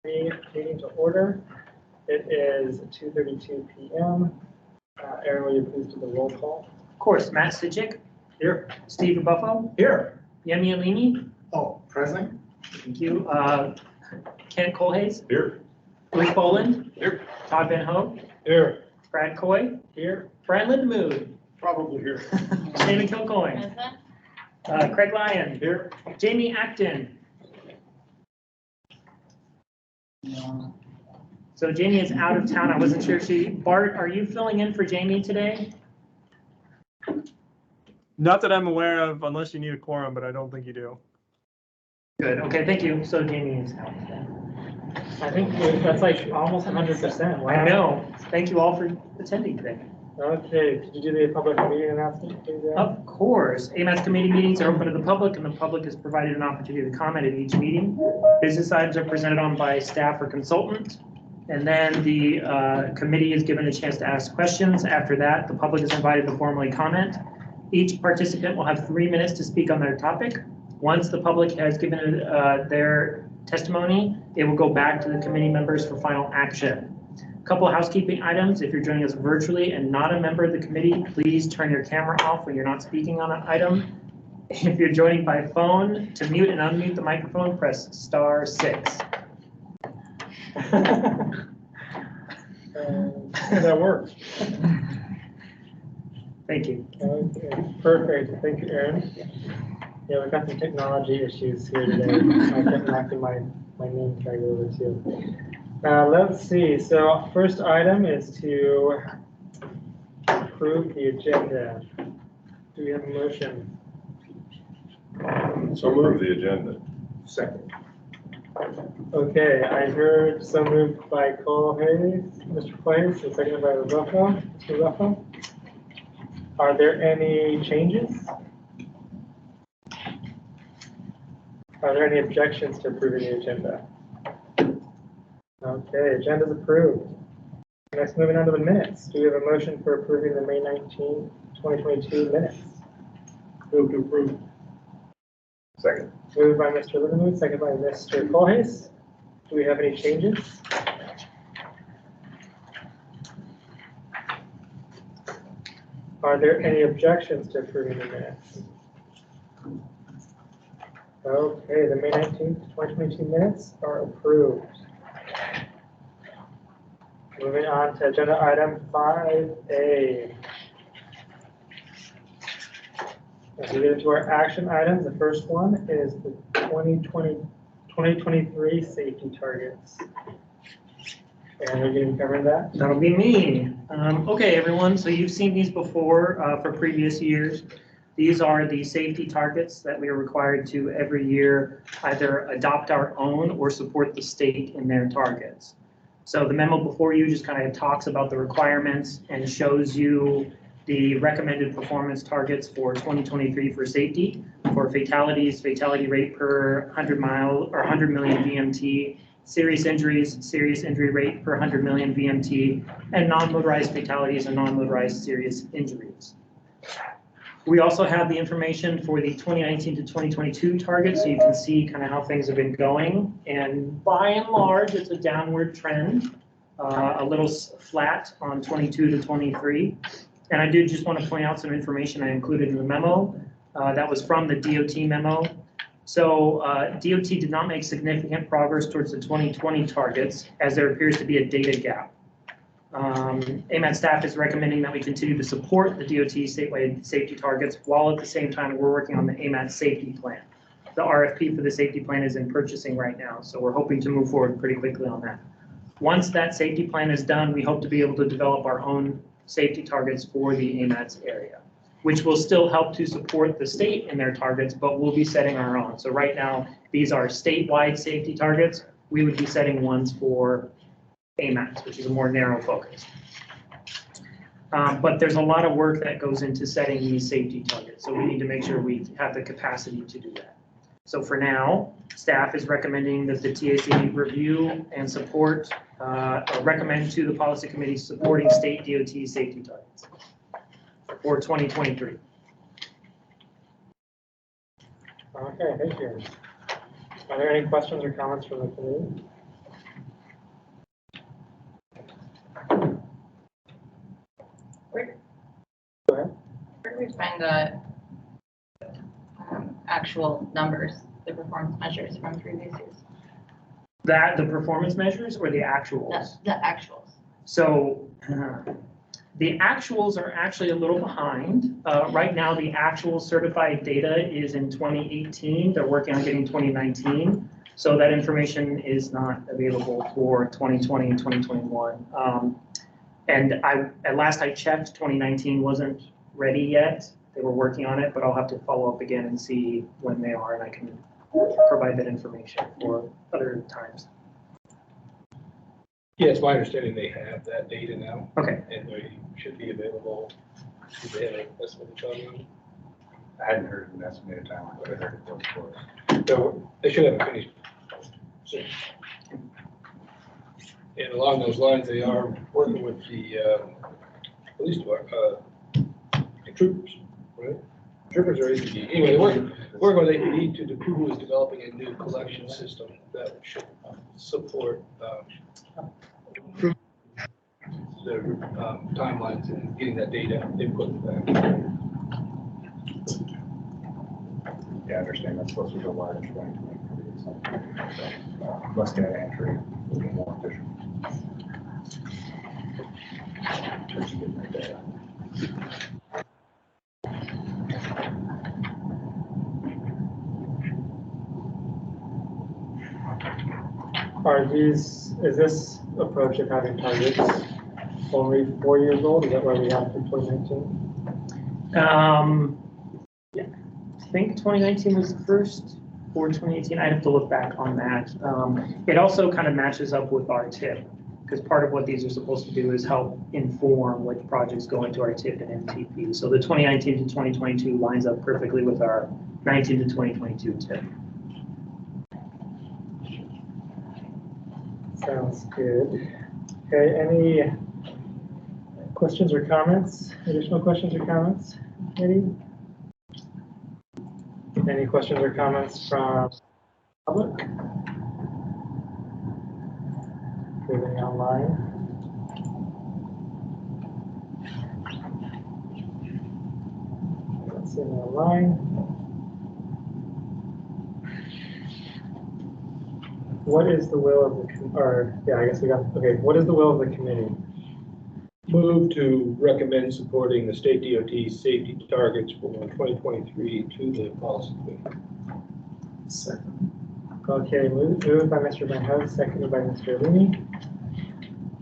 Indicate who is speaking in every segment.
Speaker 1: Meeting to order. It is 2:32 p.m. Aaron, will you please do the roll call?
Speaker 2: Of course, Matt Stitchick. Here. Steve Buffo.
Speaker 3: Here.
Speaker 2: Yemi Alimi.
Speaker 3: Oh, present.
Speaker 2: Thank you. Kent Colhays.
Speaker 3: Here.
Speaker 2: Bruce Boland.
Speaker 3: Here.
Speaker 2: Todd Van Hoek.
Speaker 3: Here.
Speaker 2: Brad Coy.
Speaker 1: Here.
Speaker 2: Brad Lindemood.
Speaker 3: Probably here.
Speaker 2: Shannon Kilcoyne. Craig Lyon.
Speaker 3: Here.
Speaker 2: Jamie Acton. So Jamie is out of town. I wasn't sure if Bart, are you filling in for Jamie today?
Speaker 4: Not that I'm aware of, unless you need a quorum, but I don't think you do.
Speaker 2: Good. Okay, thank you. So Jamie is out.
Speaker 1: I think that's like almost 100%. Wow.
Speaker 2: I know. Thank you all for attending today.
Speaker 1: Okay, could you do the public meeting announcement, please?
Speaker 2: Of course. AMATS committee meetings are open to the public, and the public is provided an opportunity to comment at each meeting. Business items are presented on by staff or consultant, and then the committee is given a chance to ask questions. After that, the public is invited to formally comment. Each participant will have 3 minutes to speak on their topic. Once the public has given their testimony, it will go back to the committee members for final action. A couple of housekeeping items. If you're joining us virtually and not a member of the committee, please turn your camera off when you're not speaking on an item. If you're joining by phone, to mute and unmute the microphone, press *6.
Speaker 1: That works.
Speaker 2: Thank you.
Speaker 1: Okay, perfect. Thank you, Aaron. Yeah, we've got some technology issues here today. I kept knocking my name tag over too. Let's see. So first item is to approve the agenda. Do we have a motion?
Speaker 3: So move the agenda. Second.
Speaker 1: Okay, I heard so moved by Mr. Clays, and seconded by Ruffo. Mr. Ruffo. Are there any changes? Are there any objections to approving the agenda? Okay, agenda is approved. Next, moving on to the minutes. Do we have a motion for approving the May 19, 2022 minutes?
Speaker 3: Move to approve. Second.
Speaker 1: Moved by Mr. Lindemood, seconded by Mr. Colhays. Do we have any changes? Are there any objections to approving the minutes? Okay, the May 19th, 2022 minutes are approved. Moving on to agenda item 5A. As we get into our action items, the first one is the 2023 safety targets. And we're going to cover that.
Speaker 2: That'll be me. Okay, everyone. So you've seen these before for previous years. These are the safety targets that we are required to every year either adopt our own or support the state in their targets. So the memo before you just kind of talks about the requirements and shows you the recommended performance targets for 2023 for safety, for fatalities, fatality rate per 100 million VMT, serious injuries, serious injury rate per 100 million VMT, and non-motorized fatalities and non-motorized serious injuries. We also have the information for the 2019 to 2022 targets, so you can see kind of how things have been going. And by and large, it's a downward trend, a little flat on 22 to 23. And I do just want to point out some information I included in the memo. That was from the DOT memo. So DOT did not make significant progress towards the 2020 targets, as there appears to be a data gap. AMATS staff is recommending that we continue to support the DOT statewide safety targets, while at the same time we're working on the AMATS safety plan. The RFP for the safety plan is in purchasing right now, so we're hoping to move forward pretty quickly on that. Once that safety plan is done, we hope to be able to develop our own safety targets for the AMATS area, which will still help to support the state in their targets, but we'll be setting our own. So right now, these are statewide safety targets. We would be setting ones for AMATS, which is a more narrow focus. But there's a lot of work that goes into setting these safety targets, so we need to make sure we have the capacity to do that. So for now, staff is recommending that the TAC review and support, or recommend to the policy committee supporting state DOT safety targets for 2023.
Speaker 1: Okay, thank you. Are there any questions or comments from the committee?
Speaker 5: the actual numbers, the performance measures from previous years?
Speaker 2: The performance measures or the actuals?
Speaker 5: The actuals.
Speaker 2: So the actuals are actually a little behind. Right now, the actual certified data is in 2018. They're working on getting 2019. So that information is not available for 2020 and 2021. And at last I checked, 2019 wasn't ready yet. They were working on it, but I'll have to follow up again and see when they are, and I can provide that information for other times.
Speaker 6: Yeah, it's my understanding they have that data now.
Speaker 2: Okay.
Speaker 6: And they should be available. Should they have an estimated timeline?
Speaker 3: I hadn't heard an estimated timeline, but I heard it was close.
Speaker 6: So they should have it finished soon. And along those lines, they are working with the police department, the troopers, right? Troopers are APD. Anyway, they're working with APD to who is developing a new collection system that should support the timelines and getting that data input back.
Speaker 3: Yeah, I understand that's supposed to go live in 2023. So let's get an entry, a little more efficient. In terms of getting that data.
Speaker 1: Is this approach of having targets only 4 years old? Is that why we have for 2019?
Speaker 2: Yeah, I think 2019 was the first, or 2018. I'd have to look back on that. It also kind of matches up with our TIP, because part of what these are supposed to do is help inform which projects go into our TIP and MTP. So the 2019 to 2022 lines up perfectly with our 19 to 2022 TIP.
Speaker 1: Sounds good. Okay, any questions or comments? Additional questions or comments? Any questions or comments from public? Anything online? Let's see online. What is the will of the, what is the will of the committee?
Speaker 6: Move to recommend supporting the state DOT safety targets for 2023 to the policy committee.
Speaker 1: Second. Okay, moved by Mr. Van Hout, seconded by Mr. Looney.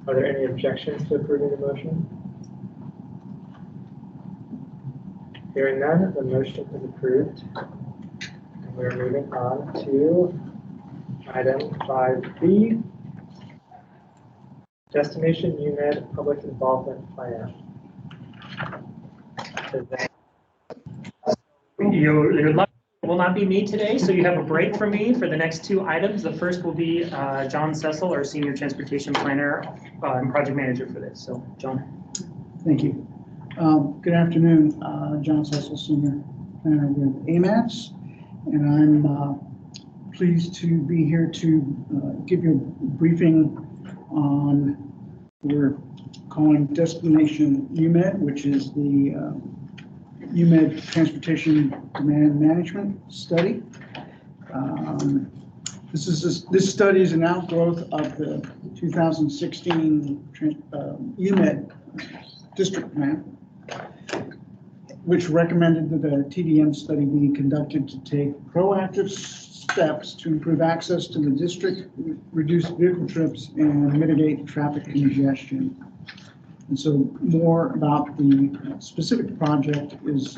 Speaker 1: Are there any objections to approving the motion? Hearing none, the motion is approved. And we're moving on to item 5B, Destination UMED Public Involvement Plan.
Speaker 2: Your luck will not be me today, so you have a break from me for the next 2 items. The first will be John Cecil, our Senior Transportation Planner and Project Manager for this. So, John.
Speaker 7: Thank you. Good afternoon, John Cecil, Senior Planner with AMATS, and I'm pleased to be here to give you a briefing on what we're calling Destination UMED, which is the UMED Transportation Demand Management Study. This study is an outgrowth of the 2016 UMED District Plan, which recommended that a TDM study be conducted to take proactive steps to improve access to the district, reduce vehicle trips, and mitigate traffic congestion. And so more about the specific project is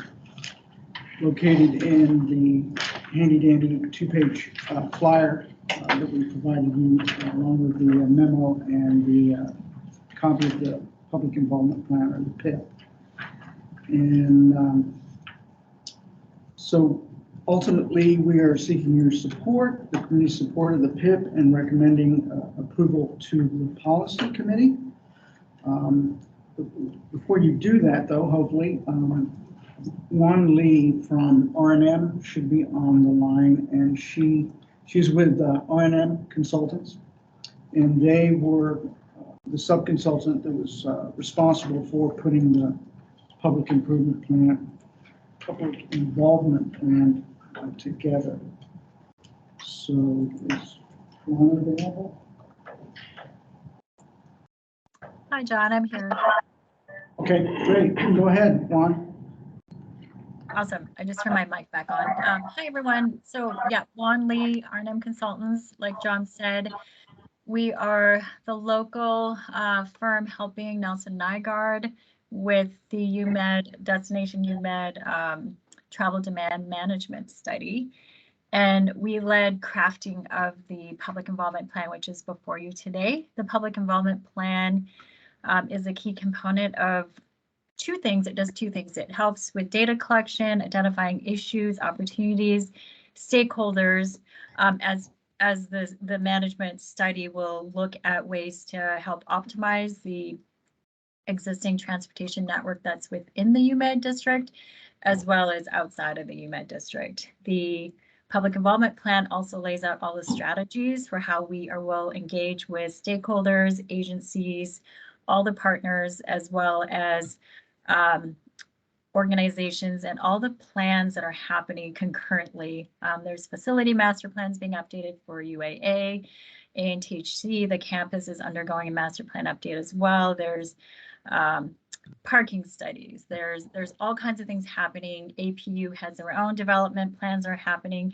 Speaker 7: located in the handy-dandy 2-page flyer that we provided you along with the memo and the copy of the Public Involvement Plan, or the PIP. And so ultimately, we are seeking your support, the committee's support of the PIP, and recommending approval to the policy committee. Before you do that, though, hopefully, Juan Lee from R&M should be on the line, and she's with R&M Consultants, and they were the sub-consultant that was responsible for putting the public improvement plan public involvement plan together. So is Juan available?
Speaker 8: Hi, John, I'm here.
Speaker 7: Okay, great. Go ahead, Juan.
Speaker 8: Awesome. I just turned my mic back on. Hi, everyone. So yeah, Juan Lee, R&M Consultants, like John said, we are the local firm helping Nelson Nygaard with the UMED, Destination UMED Travel Demand Management Study. And we led crafting of the public involvement plan, which is before you today. The public involvement plan is a key component of two things. It does two things. It helps with data collection, identifying issues, opportunities, stakeholders, as the management study will look at ways to help optimize the existing transportation network that's within the UMED district, as well as outside of the UMED district. The public involvement plan also lays out all the strategies for how we will engage with stakeholders, agencies, all the partners, as well as organizations and all the plans that are happening concurrently. There's facility master plans being updated for UAA, ANTHC, the campus is undergoing a master plan update as well. There's parking studies, there's all kinds of things happening. APU has their own development plans are happening,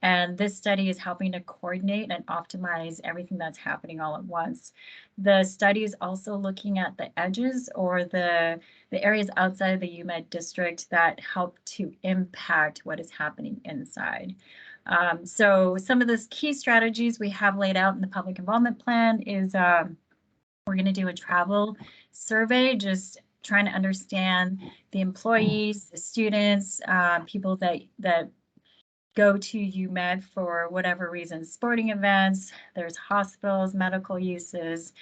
Speaker 8: and this study is helping to coordinate and optimize everything that's happening all at once. The study is also looking at the edges or the areas outside of the UMED district that help to impact what is happening inside. So some of the key strategies we have laid out in the public involvement plan is we're going to do a travel survey, just trying to understand the employees, the students, people that go to UMED for whatever reason, sporting events, there's hospitals, medical uses,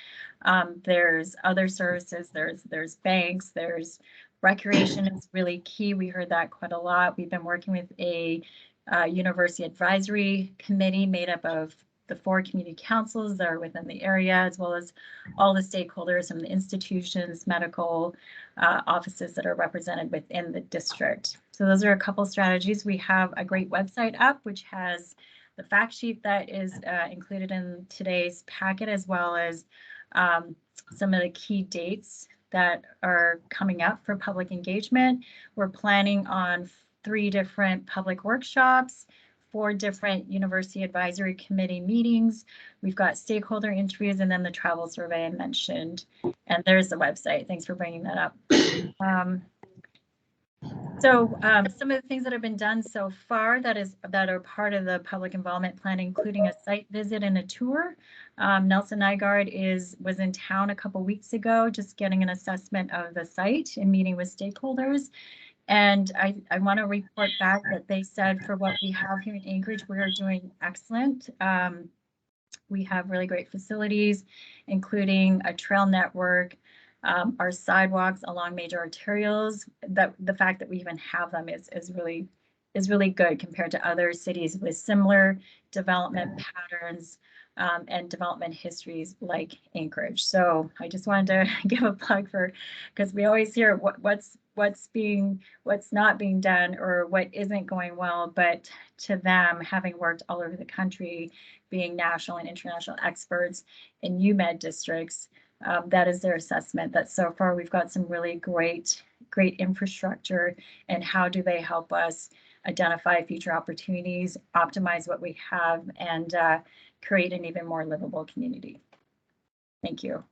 Speaker 8: there's other services, there's banks, there's recreation is really key. We heard that quite a lot. We've been working with a university advisory committee made up of the 4 community councils that are within the area, as well as all the stakeholders from the institutions, medical offices that are represented within the district. So those are a couple strategies. We have a great website up, which has the fact sheet that is included in today's packet, as well as some of the key dates that are coming up for public engagement. We're planning on 3 different public workshops, 4 different university advisory committee meetings. We've got stakeholder interviews, and then the travel survey I mentioned. And there's the website. Thanks for bringing that up. Some of the things that have been done so far that are part of the public involvement plan, including a site visit and a tour. Nelson Nygaard was in town a couple weeks ago, just getting an assessment of the site and meeting with stakeholders. And I want to report back that they said for what we have here in Anchorage, we are doing excellent. We have really great facilities, including a trail network, our sidewalks along major arterials. The fact that we even have them is really good compared to other cities with similar development patterns and development histories like Anchorage. So I just wanted to give a plug because we always hear what's not being done or what isn't going well, but to them, having worked all over the country, being national and international experts in UMED districts, that is their assessment that so far we've got some really great infrastructure, and how do they help us identify future opportunities, optimize what we have, and create an even more livable community. Thank you.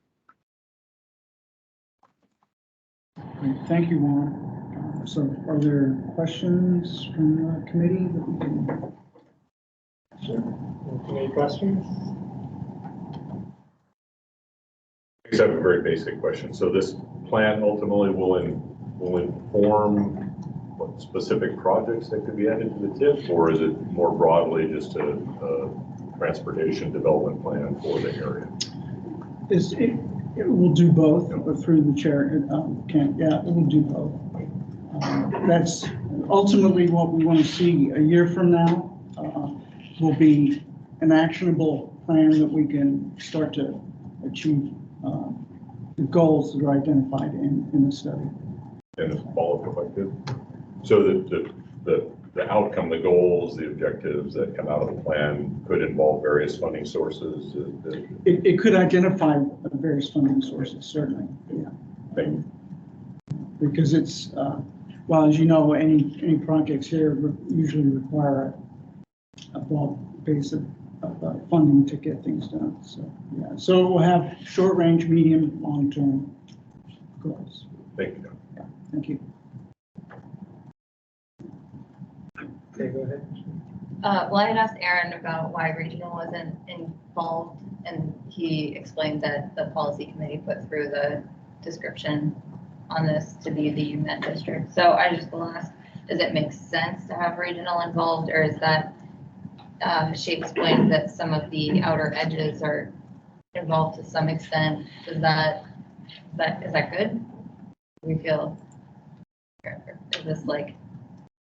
Speaker 7: Great. Thank you, Juan. So are there questions from the committee that we can?
Speaker 1: Sure. Any questions?
Speaker 9: I just have a very basic question. So this plan ultimately will inform what specific projects that could be added to the TIF, or is it more broadly just a transportation development plan for the area? It
Speaker 7: will do both, through the chair. Yeah, it will do both. That's ultimately what we want to see a year from now. Will be an actionable plan that we can start to achieve the goals that are identified in the study.
Speaker 9: And a follow-up if I could. So the outcome, the goals, the objectives that come out of the plan could involve various funding sources.
Speaker 7: It could identify various funding sources, certainly, yeah. Because it's, well, as you know, any projects here usually require a broad base of funding to get things done. So, yeah. So we'll have short range, medium, long-term goals.
Speaker 9: Thank you.
Speaker 7: Yeah, thank you.
Speaker 1: Okay, go ahead.
Speaker 5: Well, I had asked Aaron about why regional wasn't involved, and he explained that the policy committee put through the description on this to be the UMED district. So I just will ask, does it make sense to have regional involved, or is that, she explained that some of the outer edges are involved to some extent. Is that good? We feel, is this like,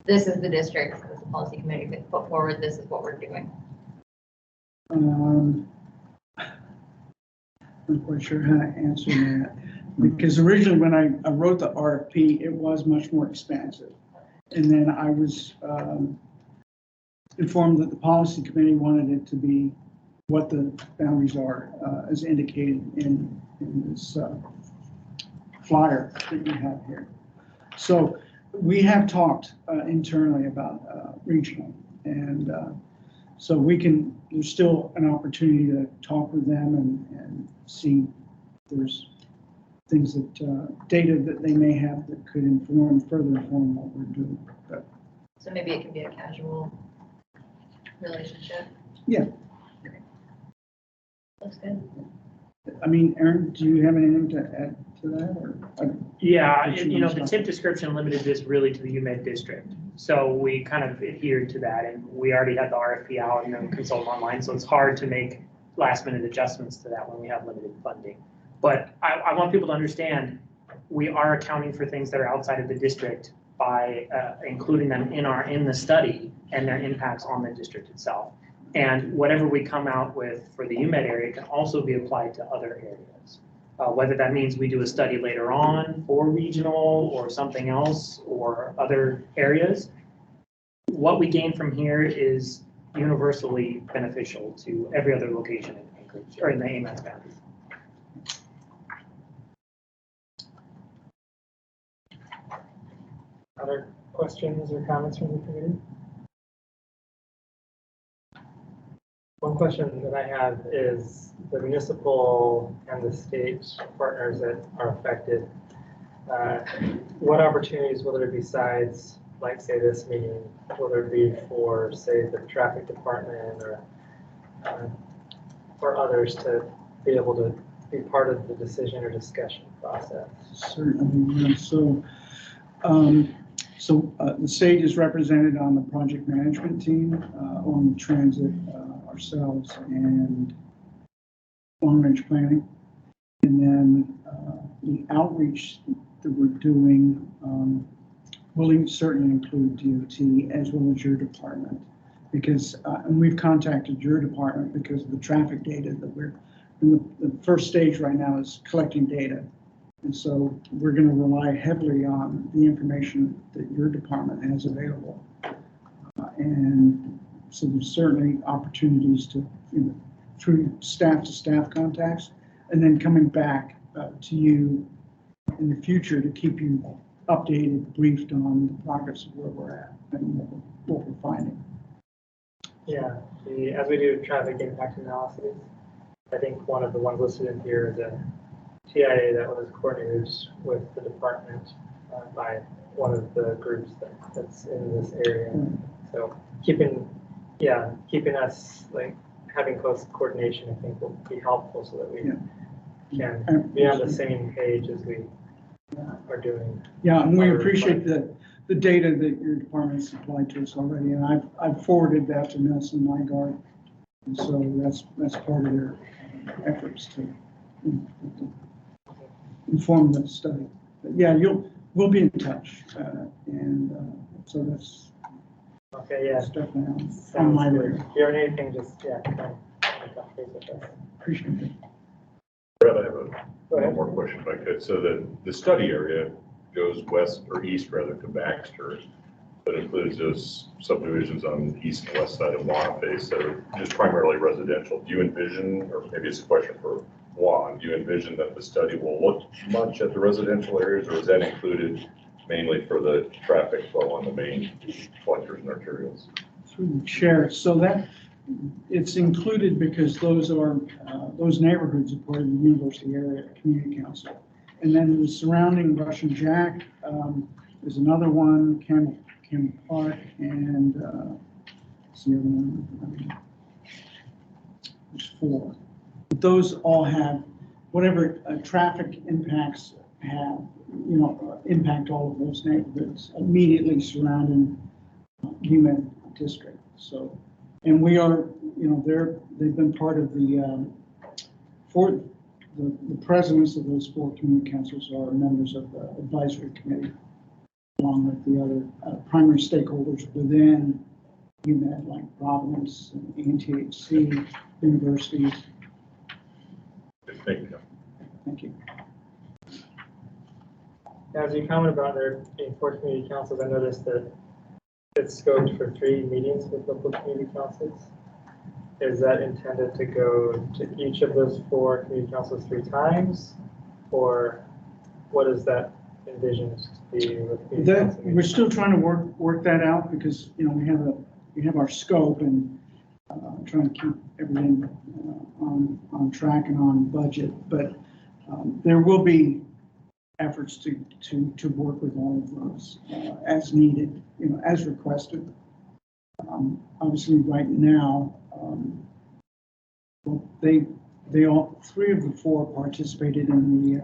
Speaker 5: this is the district, this is the policy committee could put forward, this is what we're doing?
Speaker 7: I'm not quite sure how to answer that, because originally when I wrote the RFP, it was much more expansive. And then I was informed that the policy committee wanted it to be what the boundaries are, as indicated in this flyer that you have here. So we have talked internally about regional, and so there's still an opportunity to talk with them and see if there's things that, data that they may have that could further inform what we're doing. But,
Speaker 5: So maybe it can be a casual relationship?
Speaker 7: yeah.
Speaker 5: Okay. Looks good.
Speaker 7: I mean, Aaron, do you have anything to add to that, or?
Speaker 2: Yeah, the tip description limited this really to the UMED district. So we kind of adhered to that, and we already had the RFP out and then consult online. So it's hard to make last minute adjustments to that when we have limited funding. But I want people to understand, we are accounting for things that are outside of the district by including them in the study and their impacts on the district itself. And whatever we come out with for the UMED area can also be applied to other areas. Whether that means we do a study later on for regional or something else or other areas, what we gain from here is universally beneficial to every other location in Anchorage or in the AMATS boundary.
Speaker 1: Other questions or comments from the committee? One question that I have is the municipal and the state partners that are affected. What opportunities will there be besides, like, say, this meeting? Will there be for, say, the traffic department or others to be able to be part of the decision or discussion process?
Speaker 7: Certainly. Yeah. So the state is represented on the project management team, on the transit, ourselves, and long-range planning. And then the outreach that we're doing will certainly include DOT as well as your department, because and we've contacted your department because of the traffic data that we're in. The first stage right now is collecting data. And so we're going to rely heavily on the information that your department has available. And so there's certainly opportunities to, through staff-to-staff contacts, and then coming back to you in the future to keep you updated, briefed on the progress of where we're at and what we're finding.
Speaker 1: Yeah, as we do traffic impact analysis, I think one of the ones listed in here is a TIA that was coordinated with the department by one of the groups that's in this area. So keeping us, like, having close coordination, I think will be helpful so that we can be on the same page as we are doing.
Speaker 7: Yeah, and we appreciate the data that your department supplied to us already, and I've forwarded that to Nelson Nygaard, and so that's part of their efforts to inform the study. But yeah, we'll be in touch, and so that's
Speaker 1: okay. Yeah,
Speaker 7: definitely on my radar.
Speaker 1: If you have anything, just come touch base with us.
Speaker 7: Appreciate it.
Speaker 9: Brett, I have one more question if I could. So the study area goes west or east rather to Baxter. that includes those subdivisions on the east and west side of Boniface that are just primarily residential. Do you envision, or maybe it's a question for Juan, do you envision that the study will look much at the residential areas, or is that included mainly for the traffic flow on the main collectors and arterials?
Speaker 7: Through the chair, so that it's included because those are, those neighborhoods are part of the University Area Community Council. And then the surrounding Russian Jack, there's another one, Campbell Park, and what's the other one? There's 4. Those all have, whatever traffic impacts have, you know, impact all of those neighborhoods immediately surrounding UMED district. So, and we are, you know, they've been part of the, the presidents of those 4 community councils are members of the advisory committee, along with the other primary stakeholders within UMED, like Providence and ANTHC, universities.
Speaker 9: Thank you.
Speaker 7: Thank you.
Speaker 1: As you comment about there being 4 community councils, I noticed that it's scoped for 3 meetings with local community councils. Is that intended to go to each of those 4 community councils 3 times? Or what is that envisioned to be with community council
Speaker 7: We're
Speaker 1: meetings?
Speaker 7: still trying to work that out because, you know, we have our scope and trying to keep everything on track and on budget. But there will be efforts to work with all of those as needed, you know, as requested. Obviously, right now, well, they all 3 of the 4 participated in the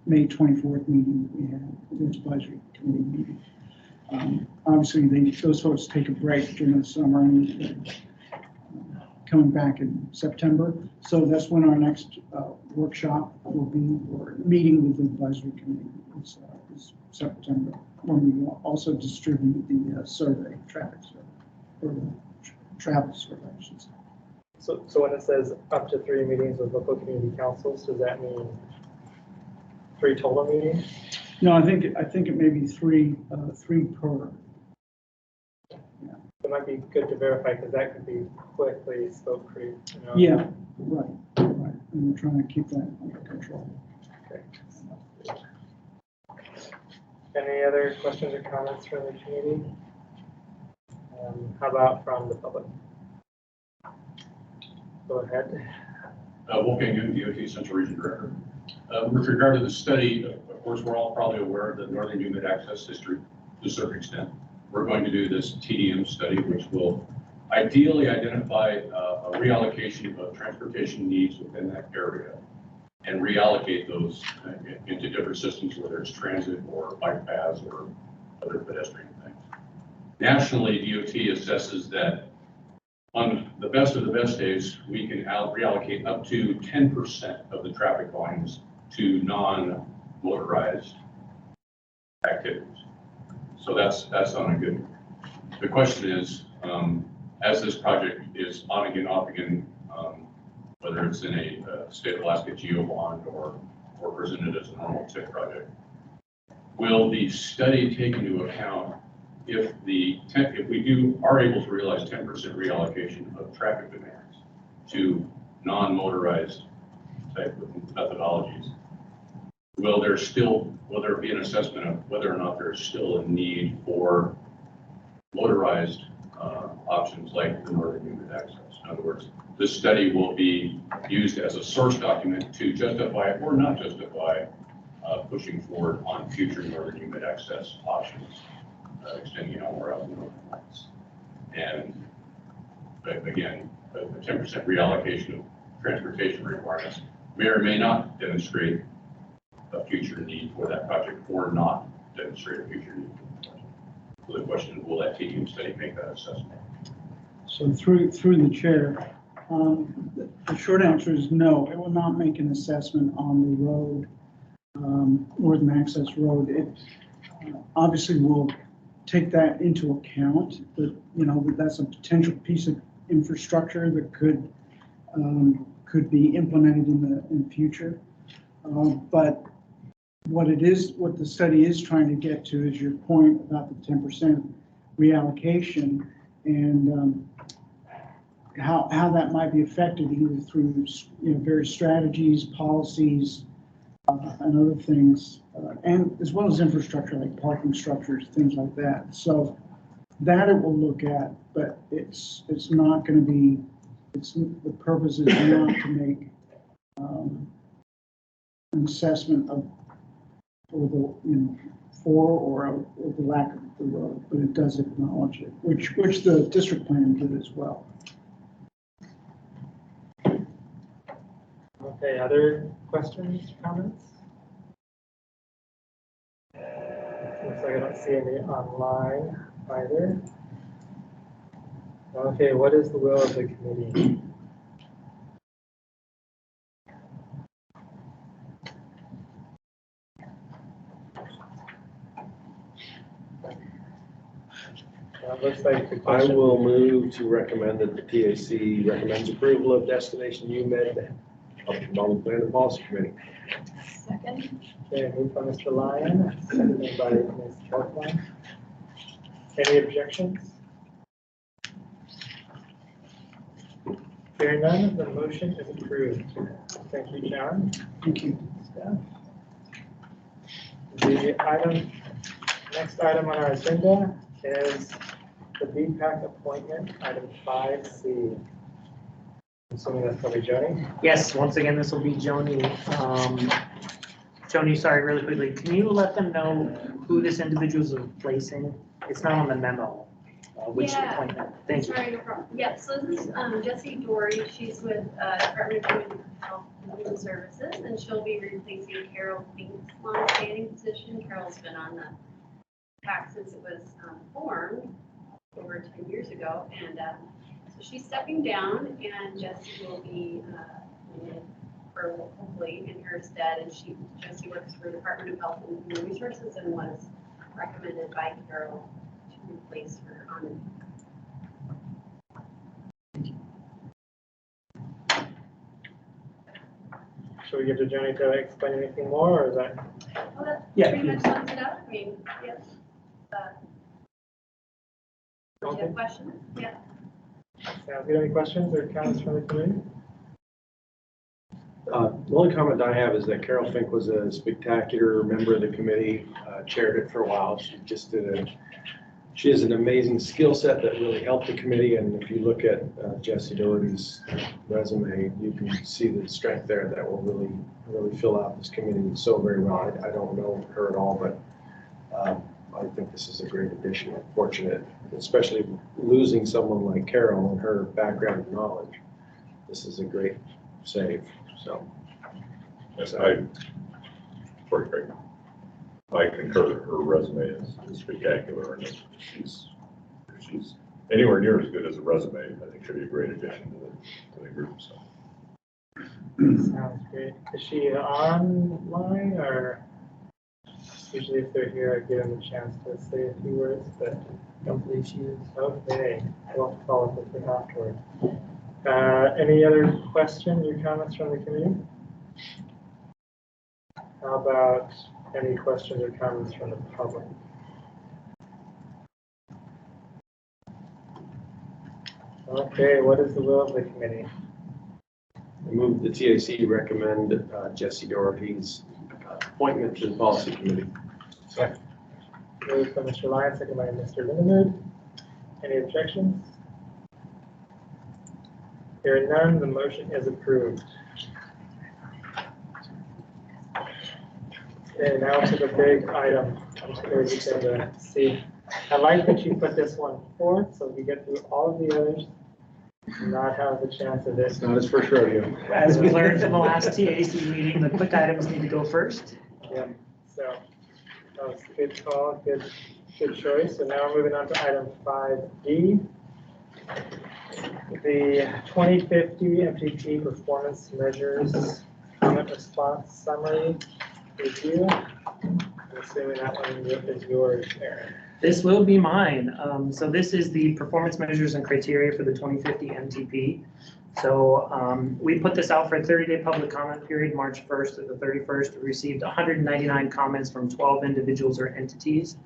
Speaker 7: May 24th meeting that we had, the advisory committee meeting. Obviously, those folks take a break during the summer and coming back in September. So that's when our next workshop will be, or meeting with the advisory committee is September, when we also distribute the survey, traffic survey, or the travel survey, I should say.
Speaker 1: So when it says up to 3 meetings with local community councils, does that mean 3 total meetings?
Speaker 7: No, I think it may be 3 per.
Speaker 1: It might be good to verify because that could be quickly scope creep. You know?
Speaker 7: Yeah, right. And we're trying to keep that under control.
Speaker 1: Okay. Any other questions or comments from the community? How about from the public? Go ahead.
Speaker 10: Wolfgang Newton, DOT Central Region Director. With regard to the study, of course, we're all probably aware of the Northern UMED access history to a certain extent. We're going to do this TDM study, which will ideally identify a reallocation of transportation needs within that area and reallocate those into different systems, whether it's transit or bike paths or other pedestrian things. Nationally, DOT assesses that on the best of the best days, we can reallocate up to 10% of the traffic volumes to non-motorized activities. So that's on a good. The question is, as this project is on again, off again, whether it's in a state of Alaska GEO bond or presented as a normal TIP project, will the study take into account if we are able to realize 10% reallocation of traffic demands to non-motorized type of methodologies, will there be an assessment of whether or not there's still a need for motorized options like the Northern UMED access? In other words, this study will be used as a source document to justify or not justify pushing forward on future Northern UMED access options, extending out more out in the northern lights. And again, a 10% reallocation of transportation requirements may or may not demonstrate a future need for that project or not demonstrate a future need for the project. So the question is, will that TDM study make that assessment?
Speaker 7: So through the chair, the short answer is no. It will not make an assessment on the road, Northern Access Road. It obviously will take that into account, but you know, that's a potential piece of infrastructure that could be implemented in the future. But what the study is trying to get to is your point about the 10%. reallocation and how that might be affected either through, various strategies, policies, and other things, and as well as infrastructure like parking structures, things like that. So that it will look at, but it's not going to be, the purpose is not to make an assessment of for or the lack of the road, but it does acknowledge it, which the district plan did as well.
Speaker 1: Okay, other questions, comments? Looks like I don't see any online either. Okay, what is the will of the committee? Looks like the
Speaker 6: I
Speaker 1: question.
Speaker 6: will move to recommend that the TAC recommends approval of destination UMED Model Plan and Policy Committee.
Speaker 5: Second.
Speaker 1: Okay, moved by Mr. Lyon, seconded by Ms. Kaufman. Any objections? Hearing none, the motion is approved. Thank you, John.
Speaker 7: Thank you.
Speaker 1: Staff. The next item on our agenda is the BPAC appointment, item 5C. I'm assuming that's probably Joni.
Speaker 2: Yes, once again, this will be Joni. Joni, sorry, really quickly, can you let them know who this individual is replacing? It's not on the memo, which
Speaker 11: Yeah.
Speaker 2: appointment. Thank you.
Speaker 11: Sorry, no problem. Yeah, so this is Jessie Dory. She's with Department of Human Health and Human Services, and she'll be replacing Carol Fink's long-standing position. Carol's been on the PAC since it was formed over 10 years ago, and so she's stepping down, and Jessie will be for hopefully in her stead. And Jessie works for the Department of Health and Human Resources and was recommended by Carol to replace her on the.
Speaker 1: Should we give to Joni to explain anything more, or is that?
Speaker 11: Well, that
Speaker 2: Yeah,
Speaker 11: pretty much sums it up. I mean, yes. Do you have questions? Yeah.
Speaker 1: Sounds good. Any questions or comments from the committee?
Speaker 6: The only comment I have is that Carol Fink was a spectacular member of the committee, chaired it for a while. She has an amazing skill set that really helped the committee. And if you look at Jessie Doherty's resume, you can see the strength there that will really fill out this committee so very well. I don't know her at all, but I think this is a great addition. I'm fortunate, especially losing someone like Carol and her background and knowledge. This is a great save. So,
Speaker 9: Yes, sorry, Craig. I concur. Her resume is spectacular, and if she's anywhere near as good as a resume, I think she'll be a great addition to the group. So.
Speaker 1: Sounds great. Is she online, or usually if they're here, I give them a chance to say a few words, but I don't believe she is. Okay, I'll have to follow up with her afterward. Any other questions or comments from the committee? How about any questions or comments from the public? Okay, what is the will of the committee?
Speaker 6: I move the TAC recommend Jessie Doherty's appointment to the policy committee.
Speaker 3: Second.
Speaker 1: Moved by Mr. Lyon, second by Mr. Lindemood. Any objections? Hearing none, the motion is approved. Okay, now to the big item. I'm just going to see. I like that you put this one forth, so we get through all of the others and not have the chance of this.
Speaker 6: It's not his first rodeo.
Speaker 2: As we learned from the last TAC meeting, the quick items need to go first.
Speaker 1: Yeah, so that was a good call, good choice. So now we're moving on to item 5D. The 2050 MTP performance measures comment response summary review. I'm assuming that one is yours, Aaron.
Speaker 2: This will be mine. So this is the performance measures and criteria for the 2050 MTP. So we put this out for a 30-day public comment period, March 1st to the 31st. We received 199 comments from 12 individuals or entities.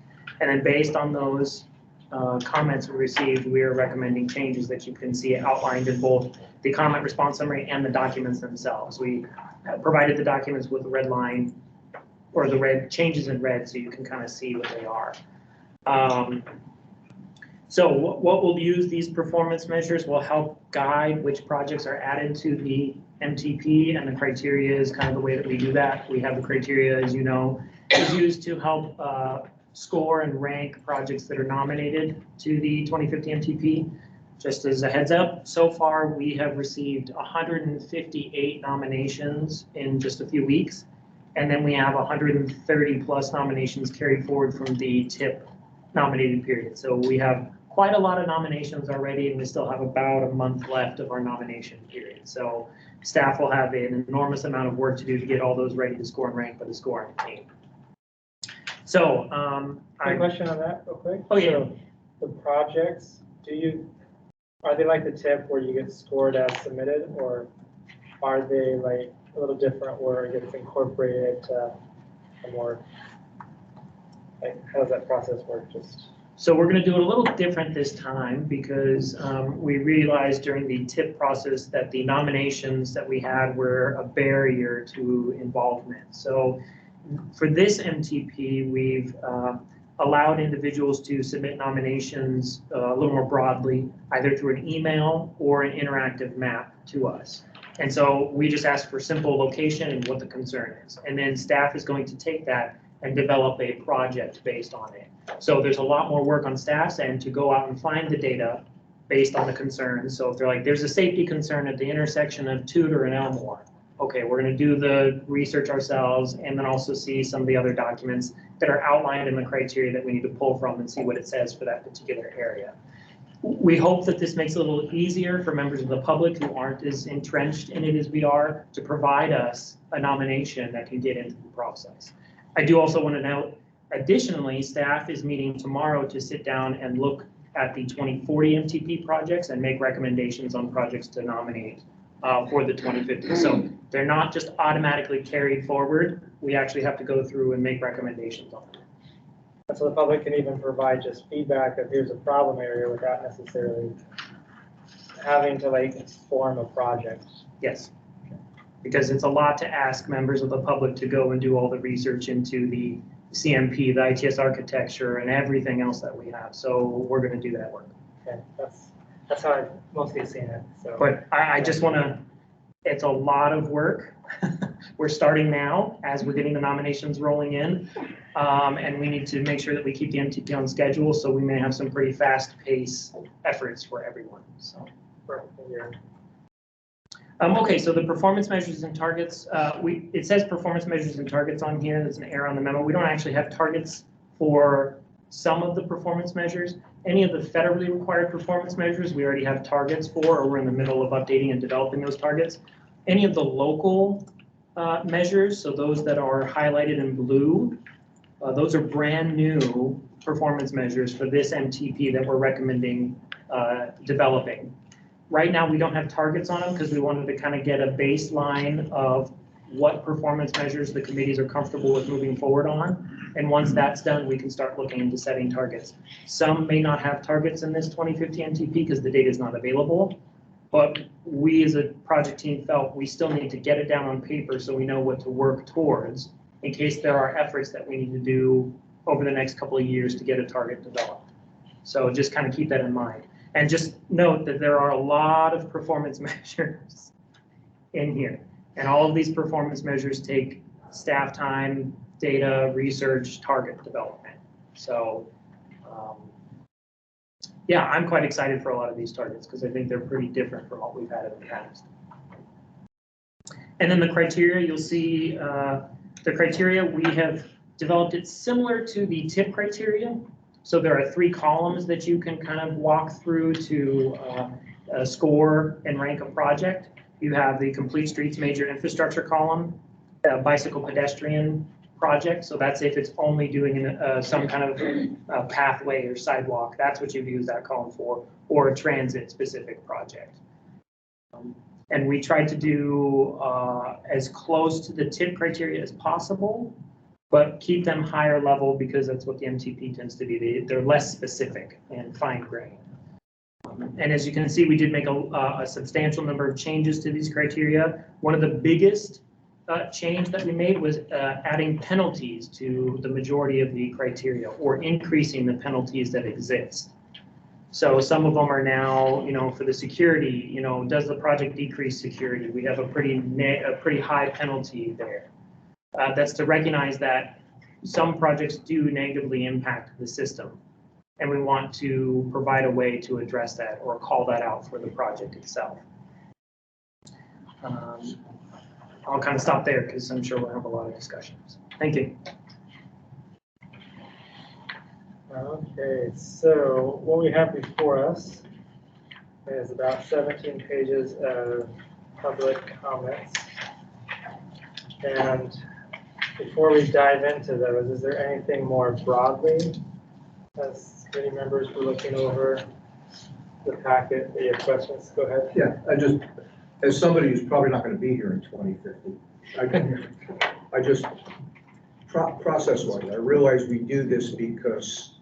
Speaker 2: And then based on those comments we received, we are recommending changes that you can see outlined in both the comment response summary and the documents themselves. We provided the documents with the red line or the red changes in red so you can kind of see what they are. So what we'll use, these performance measures will help guide which projects are added to the MTP, and the criteria is kind of the way that we do that. We have the criteria, as you know, is used to help score and rank projects that are nominated to the 2050 MTP. Just as a heads up, so far we have received 158 nominations in just a few weeks, and then we have 130 plus nominations carried forward from the TIP nominated period. So we have quite a lot of nominations already, and we still have about a month left of our nomination period. So staff will have an enormous amount of work to do to get all those ready to score and rank by the scoring team. So,
Speaker 1: a question on that real quick.
Speaker 2: Oh, yeah.
Speaker 1: So the projects, are they like the TIP where you get scored as submitted, or are they like a little different where it gets incorporated to a more, like, how does that process work?
Speaker 2: So we're going to do it a little different this time because we realized during the TIP process that the nominations that we had were a barrier to involvement. So for this MTP, we've allowed individuals to submit nominations a little more broadly, either through an email or an interactive map to us. And so we just ask for simple location and what the concern is. And then staff is going to take that and develop a project based on it. So there's a lot more work on staff's end to go out and find the data based on the concerns. So if they're like, there's a safety concern at the intersection of Tudor and Elmore. Okay, we're going to do the research ourselves and then also see some of the other documents that are outlined in the criteria that we need to pull from and see what it says for that particular area. We hope that this makes it a little easier for members of the public who aren't as entrenched in it as we are to provide us a nomination that can get into the process. I do also want to note, additionally, staff is meeting tomorrow to sit down and look at the 2040 MTP projects and make recommendations on projects to nominate for the 2050. So they're not just automatically carried forward. We actually have to go through and make recommendations on them.
Speaker 1: So the public can even provide just feedback that here's a problem area without necessarily having to like form a project.
Speaker 2: Yes, because it's a lot to ask members of the public to go and do all the research into the CMP, the ITS architecture, and everything else that we have. So we're going to do that work.
Speaker 1: Okay, that's how I've mostly seen it. So,
Speaker 2: but I just want to. It's a lot of work. We're starting now as we're getting the nominations rolling in, and we need to make sure that we keep the MTP on schedule. So we may have some pretty fast-paced efforts for everyone. So. Okay, so the performance measures and targets, it says performance measures and targets on here. There's an error on the memo. We don't actually have targets for some of the performance measures. Any of the federally required performance measures, we already have targets for, or we're in the middle of updating and developing those targets. Any of the local measures, so those that are highlighted in blue, those are brand new performance measures for this MTP that we're recommending developing. Right now, we don't have targets on them because we wanted to kind of get a baseline of what performance measures the committees are comfortable with moving forward on. And once that's done, we can start looking into setting targets. Some may not have targets in this 2050 MTP because the data is not available. But we as a project team felt we still need to get it down on paper so we know what to work towards in case there are efforts that we need to do over the next couple of years to get a target developed. So just kind of keep that in mind. And just note that there are a lot of performance measures in here. And all of these performance measures take staff time, data, research, target development. So yeah, I'm quite excited for a lot of these targets because I think they're pretty different from what we've had in the past. And then the criteria, you'll see the criteria, we have developed it similar to the TIP criteria. So there are 3 columns that you can kind of walk through to score and rank a project. You have the complete streets major infrastructure column, bicycle pedestrian project. So that's if it's only doing some kind of pathway or sidewalk. That's what you'd use that column for, or a transit specific project. And we tried to do as close to the TIP criteria as possible, but keep them higher level because that's what the MTP tends to be. They're less specific and fine-grained. And as you can see, we did make a substantial number of changes to these criteria. One of the biggest change that we made was adding penalties to the majority of the criteria, or increasing the penalties that exist. So some of them are now, for the security, does the project decrease security? We have a pretty high penalty there. That's to recognize that some projects do negatively impact the system, and we want to provide a way to address that or call that out for the project itself. I'll kind of stop there because I'm sure we'll have a lot of discussions. Thank you.
Speaker 1: Okay, so what we have before us is about 17 pages of public comments. And before we dive into those, is there anything more broadly as committee members were looking over the packet? Do you have questions? Go ahead.
Speaker 12: Yeah, as somebody who's probably not going to be here in 2050, I just, process-wise, I realize we do this because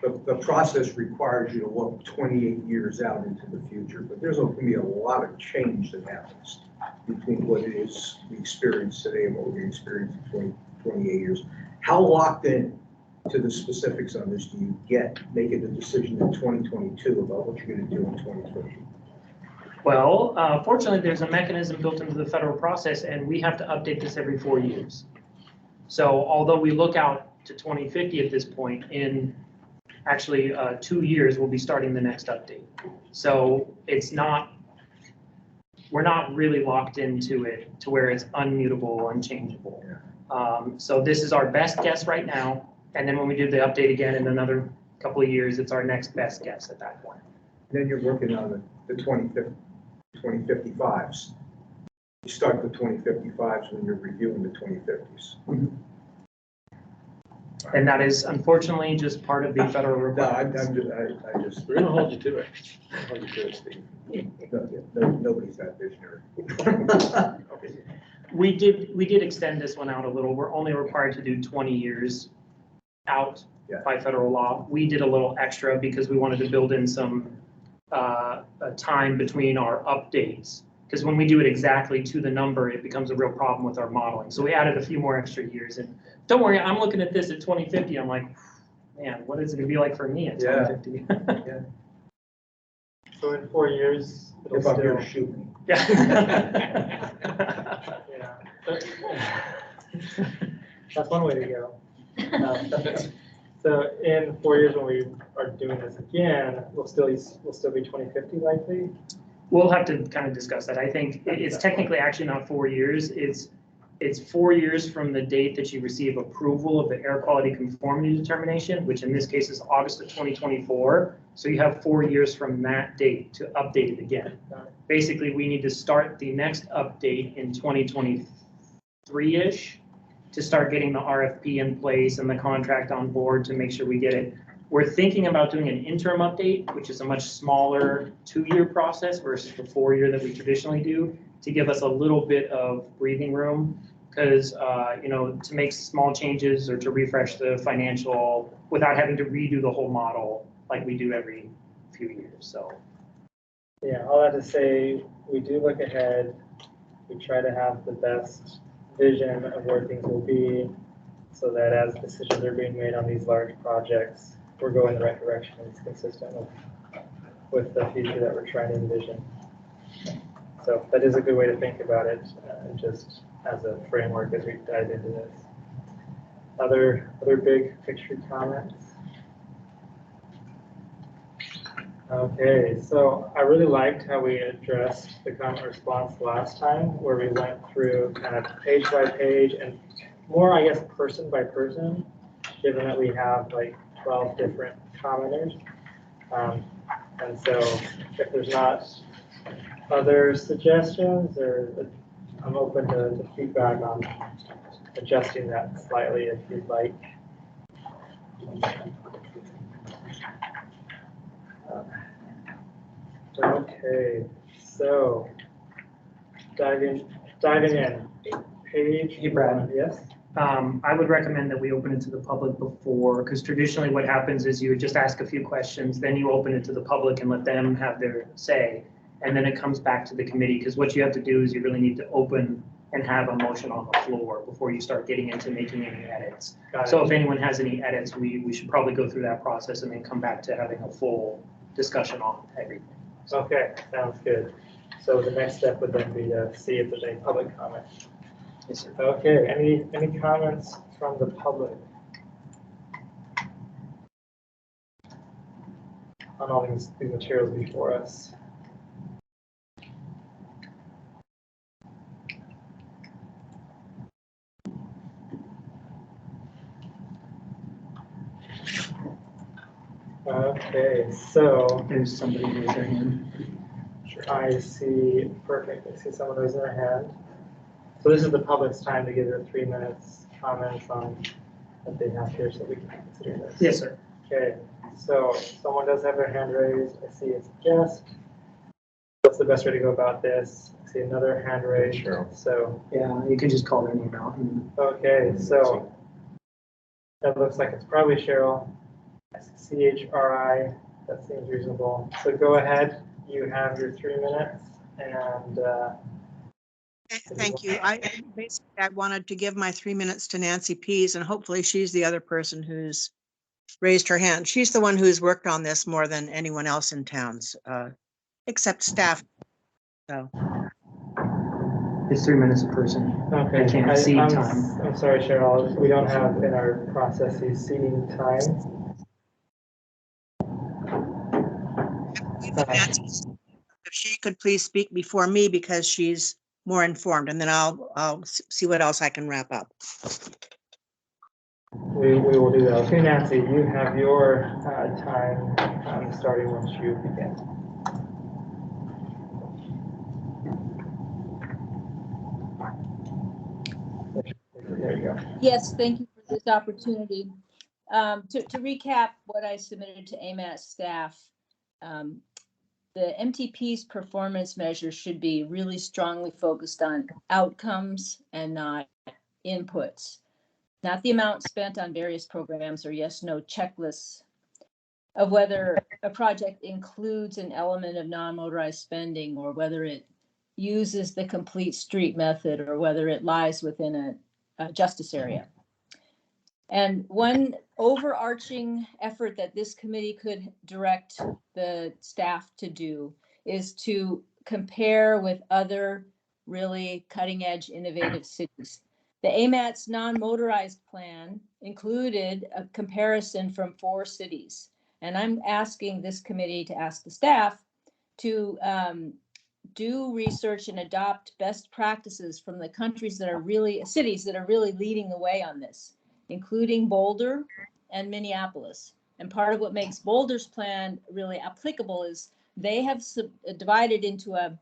Speaker 12: the process requires you to look 28 years out into the future, but there's going to be a lot of change that happens between what it is we experience today and what we're going to experience in 28 years. How locked in to the specifics on this do you get making a decision in 2022 about what you're going to do in 2030?
Speaker 2: Well, fortunately, there's a mechanism built into the federal process, and we have to update this every 4 years. So although we look out to 2050 at this point, in actually 2 years, we'll be starting the next update. So we're not really locked into it to where it's unmutable, unchangeable. So this is our best guess right now. And then when we do the update again in another couple of years, it's our next best guess at that point.
Speaker 12: Then you're working on the 2055s. You start the 2055s when you're reviewing the 2050s.
Speaker 2: Mm-hmm. And that is unfortunately just part of the federal requirements.
Speaker 12: I just,
Speaker 6: We're gonna hold you to it. Hold you to it, Steve.
Speaker 12: nobody's that visionary.
Speaker 2: We did extend this one out a little. We're only required to do 20 years out by federal law. We did a little extra because we wanted to build in some time between our updates. Because when we do it exactly to the number, it becomes a real problem with our modeling. So we added a few more extra years. And don't worry, I'm looking at this at 2050. I'm like, man, what is it going to be like for me at 2050?
Speaker 12: Yeah.
Speaker 1: So in 4 years, it'll
Speaker 12: If I'm here
Speaker 1: still.
Speaker 12: to shoot me.
Speaker 2: Yeah.
Speaker 1: Yeah. That's one way to go. So in 4 years, when we are doing this again, we'll still be 2050 likely?
Speaker 2: We'll have to kind of discuss that. I think it's technically actually not 4 years. It's 4 years from the date that you receive approval of the air quality conformity determination, which in this case is August of 2024. So you have 4 years from that date to update it again. Basically, we need to start the next update in 2023-ish to start getting the RFP in place and the contract on board to make sure we get it. We're thinking about doing an interim update, which is a much smaller 2-year process versus the 4-year that we traditionally do, to give us a little bit of breathing room. Because, to make small changes or to refresh the financial without having to redo the whole model like we do every few years. So,
Speaker 1: yeah, all that to say, we do look ahead. We try to have the best vision of where things will be so that as decisions are being made on these large projects, we're going in the right direction and it's consistent with the future that we're trying to envision. So that is a good way to think about it, just as a framework as we dive into this. Other big picture comments? Okay, so I really liked how we addressed the comment response last time, where we went through kind of page by page and more, I guess, person by person, given that we have like 12 different commenters. And so if there's not other suggestions, or I'm open to feedback on adjusting that slightly if you'd like. Okay, so diving in. Page.
Speaker 2: Hey, Brad.
Speaker 1: Yes.
Speaker 2: I would recommend that we open it to the public before, because traditionally what happens is you would just ask a few questions, then you open it to the public and let them have their say. And then it comes back to the committee, because what you have to do is you really need to open and have a motion on the floor before you start getting into making any edits.
Speaker 1: Got it.
Speaker 2: So if anyone has any edits, we should probably go through that process and then come back to having a full discussion on everything.
Speaker 1: Okay, sounds good. So the next step would then be to see if there's any public comment.
Speaker 2: Yes, sir.
Speaker 1: Okay, any comments from the public on all these materials before us? Okay, so
Speaker 2: There's somebody who raised their hand.
Speaker 1: I see, perfect, I see someone raising their hand. So this is the public's time to give their 3 minutes comments on what they have here, so we can consider this.
Speaker 2: Yes, sir.
Speaker 1: Okay, so someone does have their hand raised. I see it's Jess. What's the best way to go about this? I see another hand raised.
Speaker 3: Cheryl.
Speaker 1: So,
Speaker 2: Yeah, you can just call their name out.
Speaker 1: okay, so that looks like it's probably Cheryl. CHRI, that seems reasonable. So go ahead, you have your 3 minutes, and
Speaker 13: Thank you. I wanted to give my 3 minutes to Nancy Pease, and hopefully she's the other person who's raised her hand. She's the one who's worked on this more than anyone else in towns, except staff. So
Speaker 2: It's 3 minutes a person.
Speaker 1: okay.
Speaker 2: I can't see
Speaker 1: I'm
Speaker 2: time.
Speaker 1: I'm sorry, Cheryl, we don't have in our processes seating time.
Speaker 13: if she could please speak before me because she's more informed, and then I'll see what else I can wrap up.
Speaker 1: We will do that. Okay, Nancy, you have your time starting once you begin. There you go.
Speaker 14: Yes, thank you for this opportunity. To recap what I submitted to AMATS staff, the MTP's performance measures should be really strongly focused on outcomes and not inputs, not the amount spent on various programs or yes/no checklists of whether a project includes an element of non-motorized spending or whether it uses the complete street method or whether it lies within a justice area. And one overarching effort that this committee could direct the staff to do is to compare with other really cutting edge innovative cities. The AMATS non-motorized plan included a comparison from 4 cities. And I'm asking this committee to ask the staff to do research and adopt best practices from the cities that are really leading the way on this, including Boulder and Minneapolis. And part of what makes Boulder's plan really applicable is they have divided into a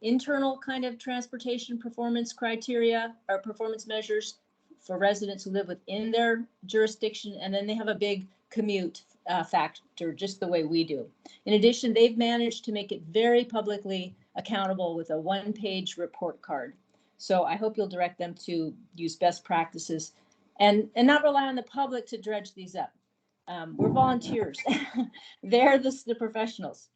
Speaker 14: internal kind of transportation performance criteria or performance measures for residents who live within their jurisdiction. And then they have a big commute factor, just the way we do. In addition, they've managed to make it very publicly accountable with a 1-page report card. So I hope you'll direct them to use best practices and not rely on the public to dredge these up. We're volunteers. They're the professionals.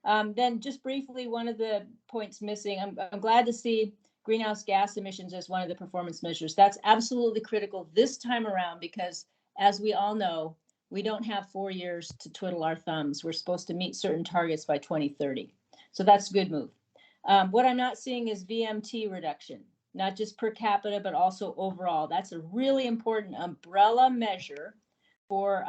Speaker 14: Then just briefly, one of the points missing, I'm glad to see greenhouse gas emissions as one of the performance measures. That's absolutely critical this time around because, as we all know, we don't have 4 years to twiddle our thumbs. We're supposed to meet certain targets by 2030. So that's a good move. What I'm not seeing is VMT reduction, not just per capita, but also overall. That's a really important umbrella measure for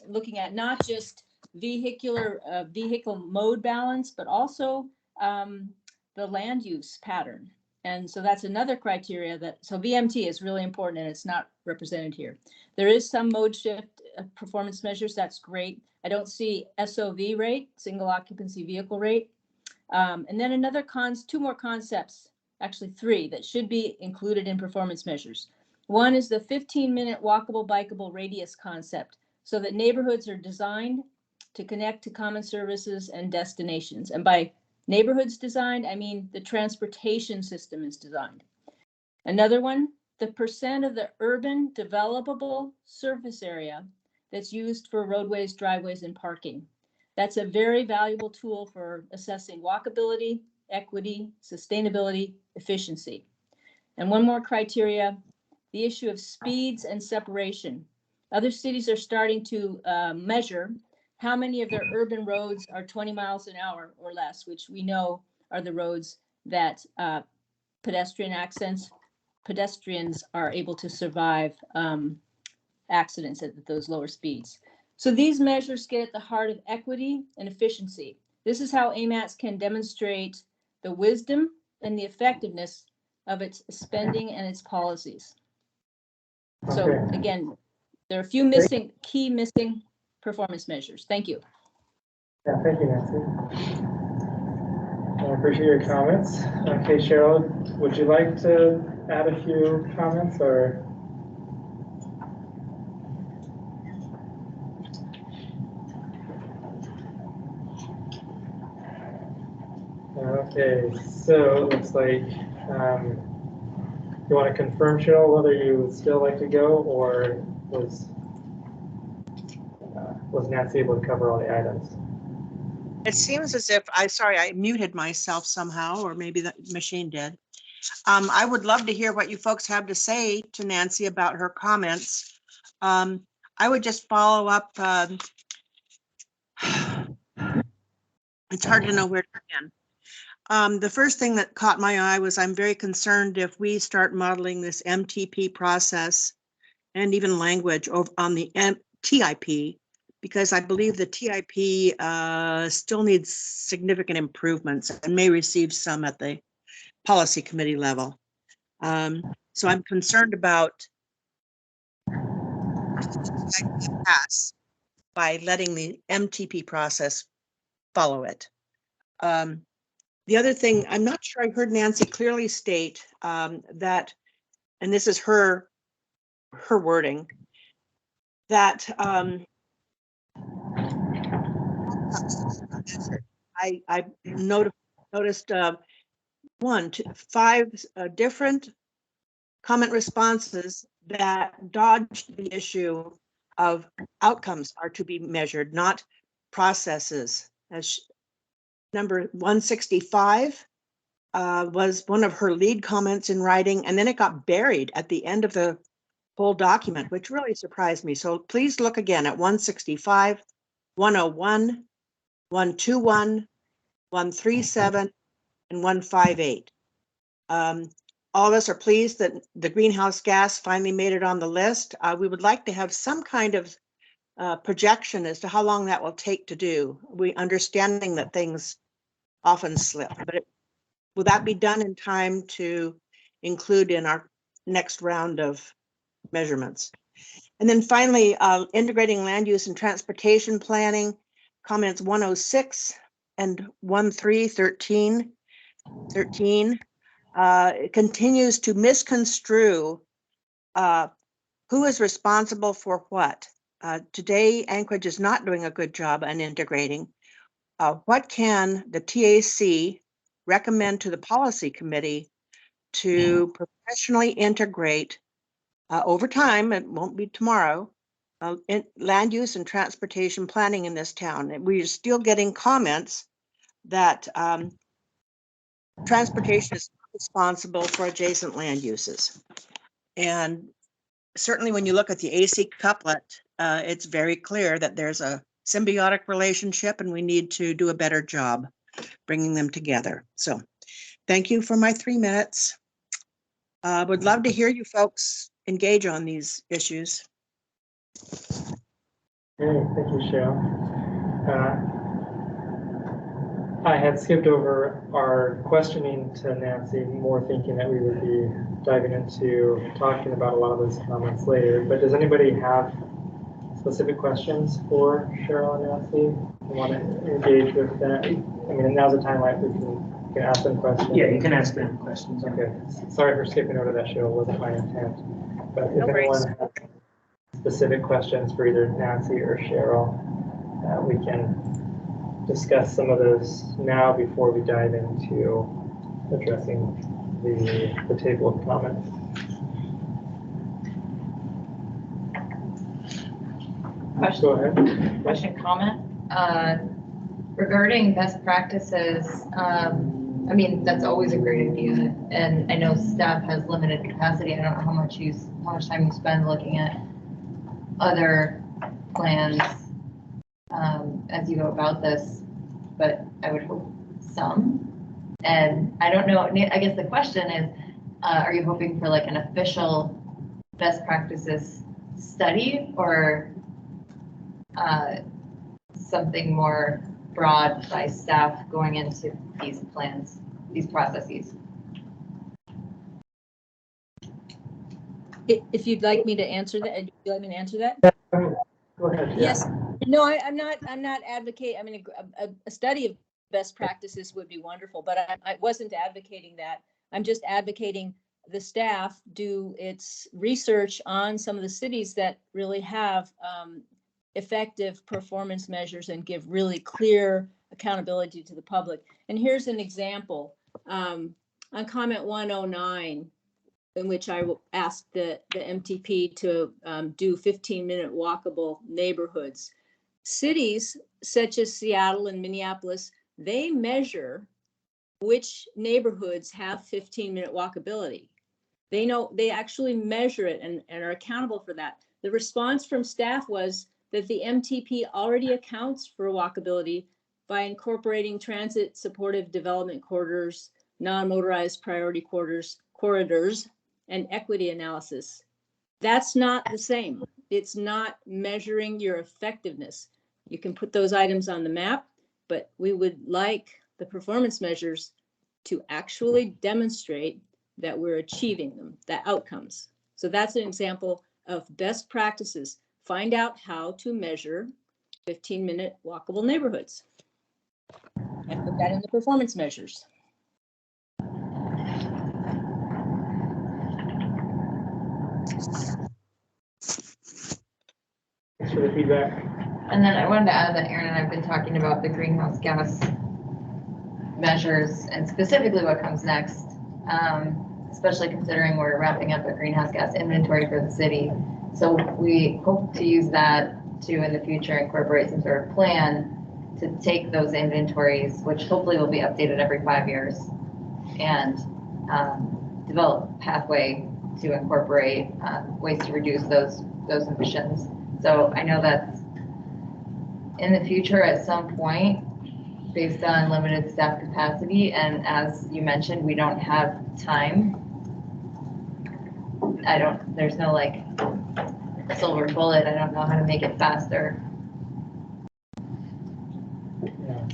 Speaker 14: looking at not just vehicle mode balance, but also the land use pattern. And so that's another criteria so VMT is really important and it's not represented here. There is some mode shift performance measures. That's great. I don't see SOV rate, single occupancy vehicle rate. And then two more concepts, actually 3, that should be included in performance measures. One is the 15-minute walkable, bikeable radius concept, so that neighborhoods are designed to connect to common services and destinations. And by neighborhoods designed, I mean the transportation system is designed. Another one the percent of the urban developable surface area that's used for roadways, driveways, and parking. That's a very valuable tool for assessing walkability, equity, sustainability, efficiency. And one more criteria, the issue of speeds and separation. Other cities are starting to measure how many of their urban roads are 20 miles an hour or less, which we know are the roads that pedestrians are able to survive accidents at those lower speeds. So these measures get at the heart of equity and efficiency. This is how AMATS can demonstrate the wisdom and the effectiveness of its spending and its policies. So again, there are a few key missing performance measures. Thank you.
Speaker 1: Yeah, thank you, Nancy. I appreciate your comments. Okay, Cheryl, would you like to add a few comments or? Okay, so it looks like you want to confirm, Cheryl, whether you would still like to go, or was Nancy able to cover all the items?
Speaker 13: It seems as if, sorry, I muted myself somehow, or maybe the machine did. I would love to hear what you folks have to say to Nancy about her comments. I would just follow up. It's hard to know where to begin. The first thing that caught my eye was I'm very concerned if we start modeling this MTP process and even language on the TIP, because I believe the TIP still needs significant improvements and may receive some at the policy committee level. So I'm concerned about pass by letting the MTP process follow it. The other thing, I'm not sure I heard Nancy clearly state that, and this is her wording, that I noticed 5 different comment responses that dodged the issue of outcomes are to be measured, not processes. As number 165 was one of her lead comments in writing, and then it got buried at the end of the whole document, which really surprised me. So please look again at 165, 101, 121, 137, and 158. All of us are pleased that the greenhouse gas finally made it on the list. We would like to have some kind of projection as to how long that will take to do. We understanding that things often slip, but will that be done in time to include in our next round of measurements? And then finally, integrating land use and transportation planning, comments 106 and 1313. It continues to misconstrue who is responsible for what. Today, Anchorage is not doing a good job on integrating. What can the TAC recommend to the policy committee to professionally integrate over time, it won't be tomorrow, land use and transportation planning in this town? And we are still getting comments that transportation is responsible for adjacent land uses. And certainly when you look at the AC couplet, it's very clear that there's a symbiotic relationship and we need to do a better job bringing them together. So thank you for my 3 minutes. Would love to hear you folks engage on these issues.
Speaker 1: Hey, thank you, Cheryl. I had skipped over our questioning to Nancy, more thinking that we would be diving into talking about a lot of those comments later. But does anybody have specific questions for Cheryl and Nancy? You want to engage with that? I mean, now's the time, right? We can ask them questions.
Speaker 2: Yeah, you can ask them questions.
Speaker 1: Okay. Sorry for skipping over that, Cheryl. It wasn't my intent. But if anyone has specific questions for either Nancy or Cheryl, we can discuss some of those now before we dive into addressing the table of comments. Go ahead.
Speaker 5: Question, comment. Regarding best practices, I mean, that's always a great idea. And I know staff has limited capacity. I don't know how much time you spend looking at other plans as you go about this, but I would hope some. And I don't know, I guess the question is, are you hoping for like an official best practices study or something more broad by staff going into these plans, these processes?
Speaker 14: If you'd like me to answer that, would you like me to answer that?
Speaker 1: Go ahead.
Speaker 14: Yes. No, I'm not advocating. I mean, a study of best practices would be wonderful, but I wasn't advocating that. I'm just advocating the staff do its research on some of the cities that really have effective performance measures and give really clear accountability to the public. And here's an example. On comment 109, in which I asked the MTP to do 15-minute walkable neighborhoods. Cities such as Seattle and Minneapolis, they measure which neighborhoods have 15-minute walkability. They actually measure it and are accountable for that. The response from staff was that the MTP already accounts for walkability by incorporating transit supportive development corridors, non-motorized priority corridors, and equity analysis. That's not the same. It's not measuring your effectiveness. You can put those items on the map, but we would like the performance measures to actually demonstrate that we're achieving them, the outcomes. So that's an example of best practices. Find out how to measure 15-minute walkable neighborhoods and put that in the performance measures.
Speaker 1: Thanks for the feedback.
Speaker 5: And then I wanted to add that Aaron and I have been talking about the greenhouse gas measures and specifically what comes next, especially considering we're wrapping up a greenhouse gas inventory for the city. So we hope to use that to, in the future, incorporate some sort of plan to take those inventories, which hopefully will be updated every 5 years, and develop a pathway to incorporate ways to reduce those emissions. So I know that in the future, at some point, based on limited staff capacity, and as you mentioned, we don't have time. There's no like silver bullet. I don't know how to make it faster.
Speaker 1: Yeah.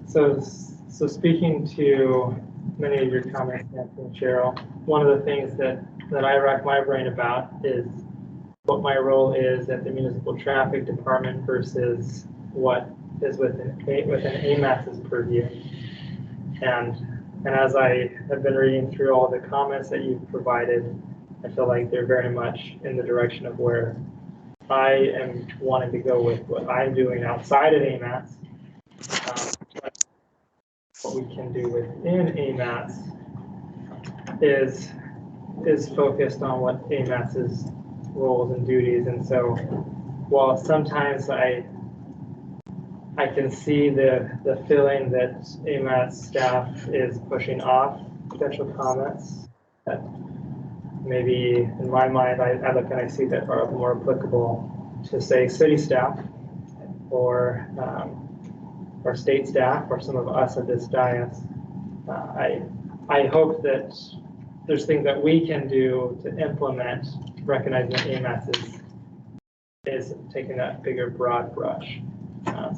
Speaker 1: So speaking to many of your comments, Nancy and Cheryl, one of the things that I rack my brain about is what my role is at the municipal traffic department versus what is within AMATS's purview. And as I have been reading through all the comments that you've provided, I feel like they're very much in the direction of where I am wanting to go with what I'm doing outside of AMATS. What we can do within AMATS is focused on what AMATS's roles and duties. And so while sometimes I can see the feeling that AMATS staff is pushing off potential comments that maybe in my mind I look and I see that are more applicable to, say, city staff or state staff or some of us at this dais. I hope that there's things that we can do to implement, recognizing that AMATS is taking that bigger broad brush.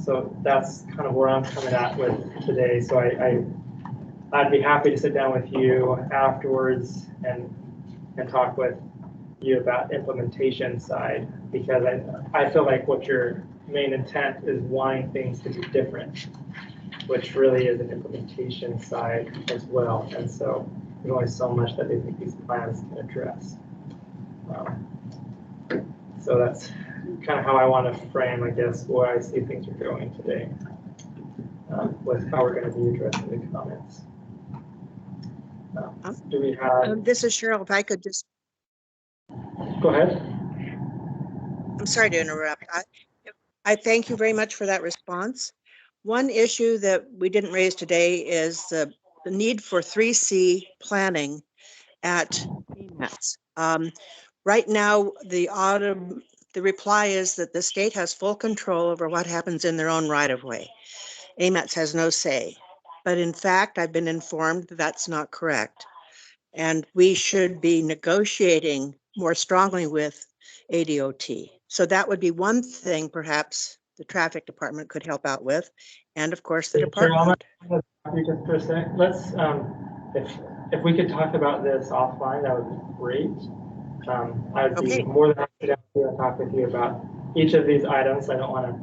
Speaker 1: So that's kind of where I'm coming at with today. So I'd be happy to sit down with you afterwards and talk with you about implementation side, because I feel like what your main intent is wanting things to be different, which really is an implementation side as well. And so there's only so much that they think these plans can address. So that's kind of how I want to frame, I guess, where I see things are going today with how we're going to be addressing the comments. Do we have?
Speaker 13: This is Cheryl. If I could just
Speaker 1: Go ahead.
Speaker 13: I'm sorry to interrupt. I thank you very much for that response. One issue that we didn't raise today is the need for 3C planning at AMATS. Right now, the reply is that the state has full control over what happens in their own right of way. AMATS has no say. But in fact, I've been informed that that's not correct. And we should be negotiating more strongly with ADOT. So that would be one thing perhaps the traffic department could help out with. And of course, the department.
Speaker 1: Just for a sec. Let's, if we could talk about this offline, that would be great. I'd be more than happy to talk with you about each of these items. I don't want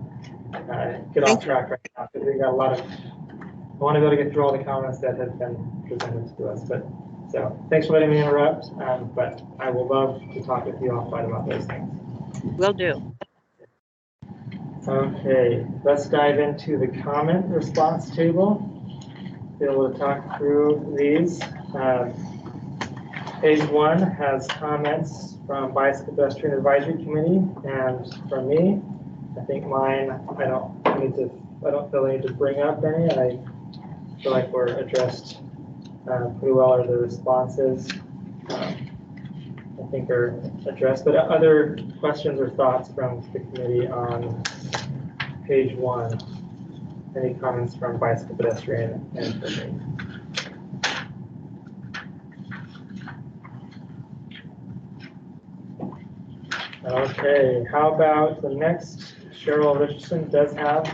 Speaker 1: to get off track right now because we got a lot of, I want to be able to get through all the comments that have been presented to us. But so thanks for letting me interrupt. But I will love to talk with you offline about those things.
Speaker 13: Will do.
Speaker 1: Okay, let's dive into the comment response table. Be able to talk through these. Page 1 has comments from Bicycle Pedestrian Advisory Committee and from me. I think mine, I don't feel I need to bring up any. I feel like we're addressed pretty well, or the responses I think are addressed. But other questions or thoughts from the committee on page 1? Any comments from Bicycle Pedestrian and from me? Okay, how about the next? Cheryl Richardson does have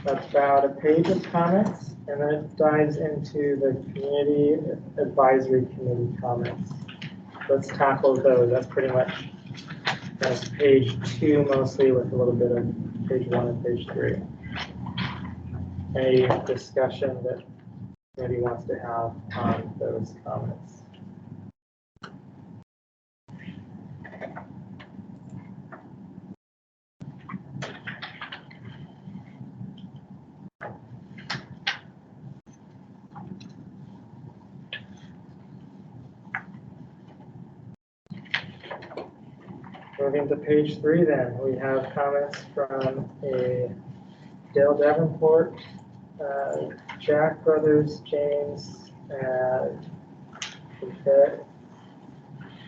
Speaker 1: about a page of comments, and then it dives into the Community Advisory Committee comments. Let's tackle those. That's pretty much that's page 2 mostly, with a little bit of page 1 and page 3. Any discussion that committee wants to have on those comments? Moving to page 3 then, we have comments from a Dale Davenport, Jack Brothers, James, and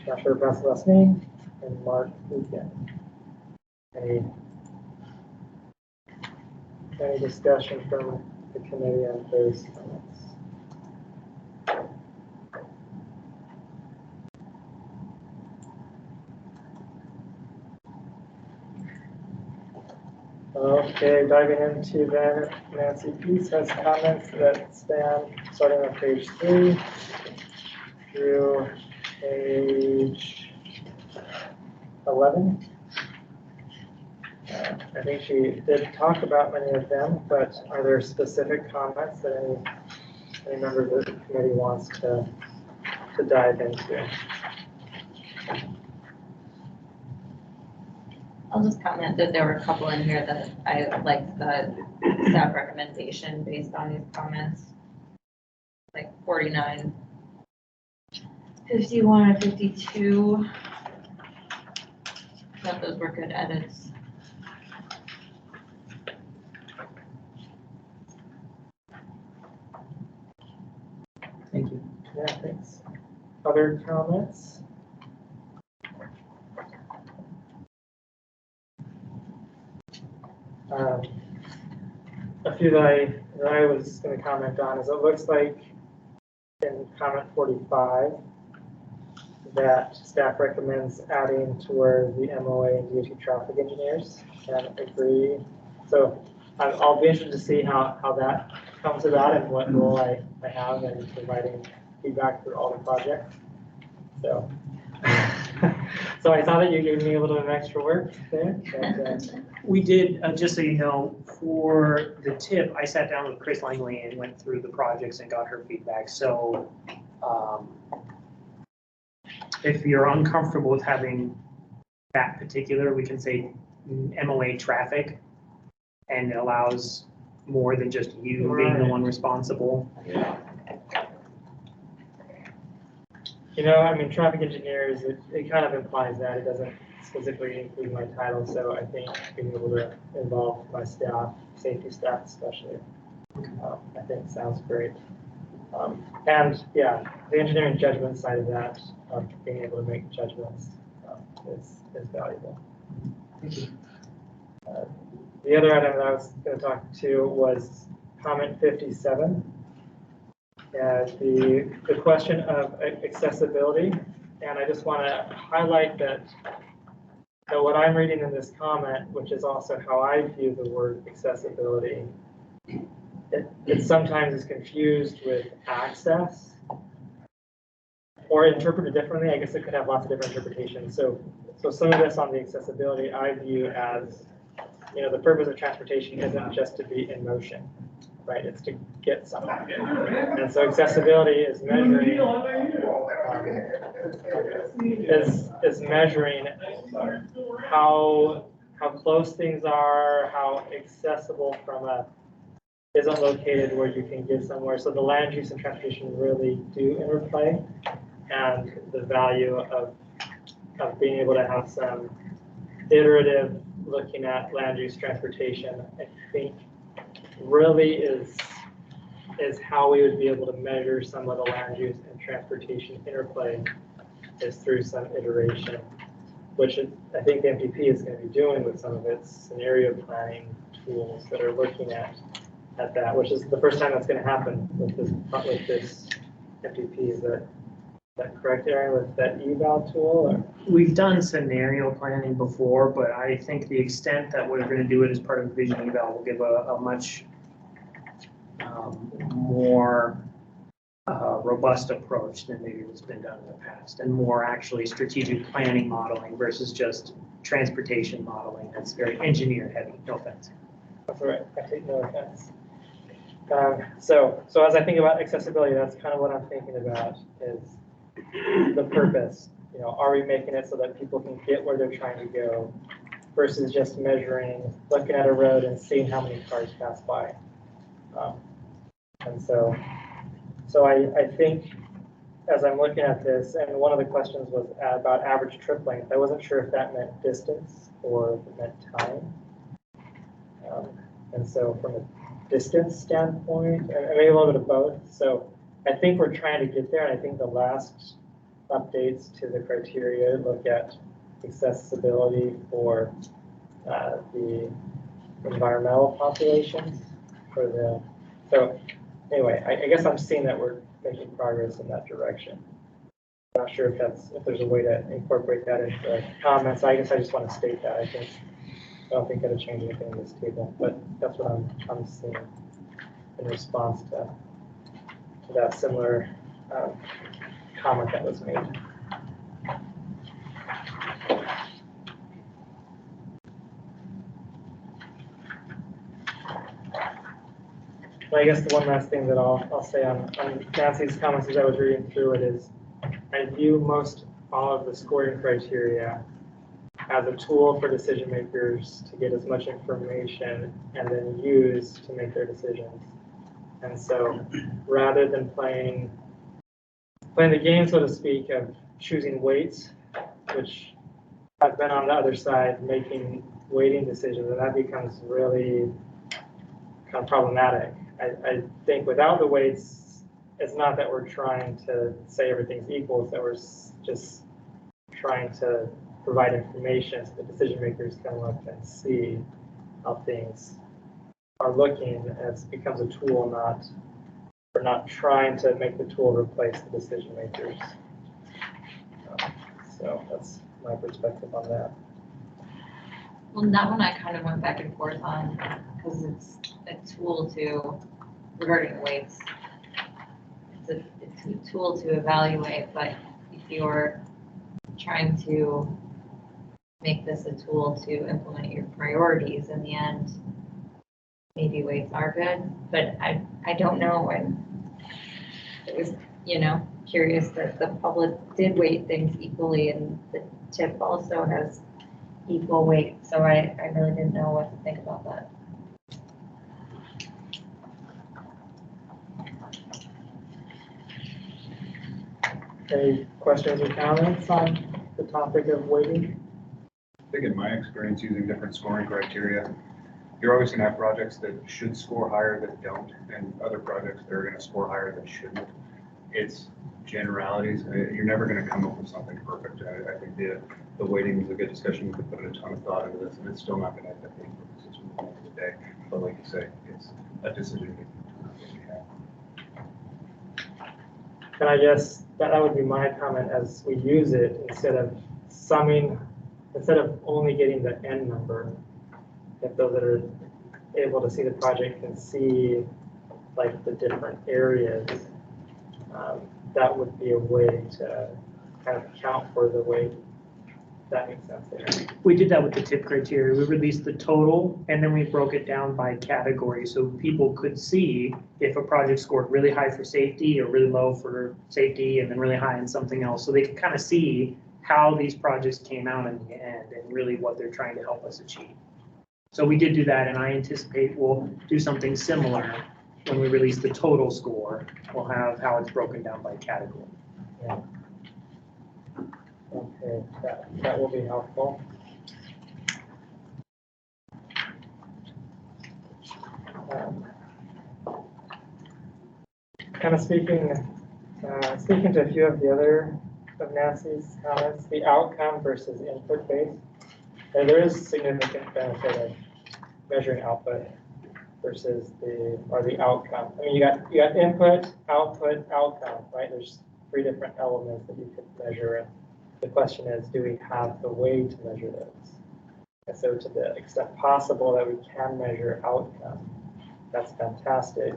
Speaker 1: not sure if that's the last name, and Mark Lucan. Any discussion from the committee on those comments? Okay, diving into then, Nancy Peace has comments that span starting on page 3 through page 11. I think she did talk about many of them, but are there specific comments that any member of the committee wants to dive into?
Speaker 5: I'll just comment that there were a couple in here that I liked the staff recommendation based on these comments. Like 49, 51, and 52. I thought those were good edits.
Speaker 1: Thank you. Yeah, thanks. Other comments? A few that I was going to comment on is it looks like in comment 45 that staff recommends adding toward the MOA and DOT traffic engineers, and agree. So I'll be interested to see how that comes about and what role I have in providing feedback for all the projects. So, so I saw that you gave me a little bit of extra work there. But,
Speaker 2: we did, just so you know, for the tip, I sat down with Chris Langley and went through the projects and got her feedback. So if you're uncomfortable with having that particular, we can say MOA traffic, and it allows more than just you being the one responsible.
Speaker 1: You know, I mean, traffic engineers, it kind of implies that, it doesn't specifically include my title, so I think being able to involve my staff, safety staff especially, I think sounds great. And yeah, the engineering judgment side of that, being able to make judgments is valuable. The other item that I was going to talk to was comment 57. The question of accessibility, and I just want to highlight that what I'm reading in this comment, which is also how I view the word accessibility, it sometimes is confused with access or interpreted differently. I guess it could have lots of different interpretations. So some of this on the accessibility I view as, you know, the purpose of transportation isn't just to be in motion, right? It's to get somewhere. And so accessibility is measuring is measuring how close things are, how accessible from a isn't located where you can get somewhere. So the land use and transportation really do interplay, and the value of being able to have some iterative looking at land use transportation, I think really is how we would be able to measure some of the land use and transportation interplay is through some iteration, which I think the MTP is going to be doing with some of its scenario planning tools that are looking at that, which is the first time that's going to happen with this MTP. Is that correct, Aaron, with that eval tool? Or?
Speaker 2: We've done scenario planning before, but I think the extent that we're going to do it as part of vision eval will give a much more robust approach than maybe what's been done in the past, and more actually strategic planning modeling versus just transportation modeling. That's very engineer heavy. No offense.
Speaker 1: That's all right. I take no offense. So as I think about accessibility, that's kind of what I'm thinking about is the purpose. You know, are we making it so that people can get where they're trying to go versus just measuring, looking at a road and seeing how many cars pass by. And so I think as I'm looking at this, and one of the questions was about average trip length. I wasn't sure if that meant distance or if it meant time. And so from a distance standpoint, and maybe a little bit of both. So I think we're trying to get there, and I think the last updates to the criteria look at accessibility for the environmental populations. So anyway, I guess I'm seeing that we're making progress in that direction. I'm not sure if there's a way to incorporate that into comments. I guess I just want to state that. I don't think it'll change anything in this table, but that's what I'm seeing in response to that similar comment that was made. But I guess the one last thing that I'll say on Nancy's comments as I was reading through it is I view most all of the scoring criteria as a tool for decision makers to get as much information and then use to make their decisions. And so rather than playing the game, so to speak, of choosing weights, which I've been on the other side making weighting decisions, and that becomes really kind of problematic. I think without the weights, it's not that we're trying to say everything's equal, it's that we're just trying to provide information so the decision makers can look and see how things are looking, and it becomes a tool, we're not trying to make the tool replace the decision makers. So that's my perspective on that.
Speaker 5: Well, that one I kind of went back and forth on because it's a tool regarding weights. It's a tool to evaluate, but if you're trying to make this a tool to implement your priorities in the end, maybe weights are good, but I don't know. And it was, curious that the public did weight things equally, and the tip also has equal weight. So I really didn't know what to think about that.
Speaker 1: Any questions or comments on the topic of weighting?
Speaker 3: I think in my experience using different scoring criteria, you're always gonna have projects that should score higher that don't, and other projects that are gonna score higher that shouldn't. It's generalities. You're never gonna come up with something perfect. I think the weighting is a good discussion. We could put a ton of thought into this, and it's still not gonna end up being a decision at the end of the day. But like you say, it's a decision making tool that we have.
Speaker 1: And I guess that would be my comment as we use it, instead of only getting the end number, if those that are able to see the project can see like the different areas, that would be a way to kind of account for the weight. That makes sense there.
Speaker 2: We did that with the tip criteria. We released the total and then we broke it down by category so people could see if a project scored really high for safety or really low for safety and then really high in something else. So they could kind of see how these projects came out in the end and really what they're trying to help us achieve. So we did do that, and I anticipate we'll do something similar when we release the total score. We'll have how it's broken down by category.
Speaker 1: Yeah. Okay, that will be helpful. Kind of speaking to a few of the other of Nancy's comments, the outcome versus input based. And there is significant benefit of measuring output versus the outcome. I mean, you got input, output, outcome, right? There's 3 different elements that you could measure. And the question is, do we have the way to measure those? And so to the extent possible that we can measure outcome, that's fantastic.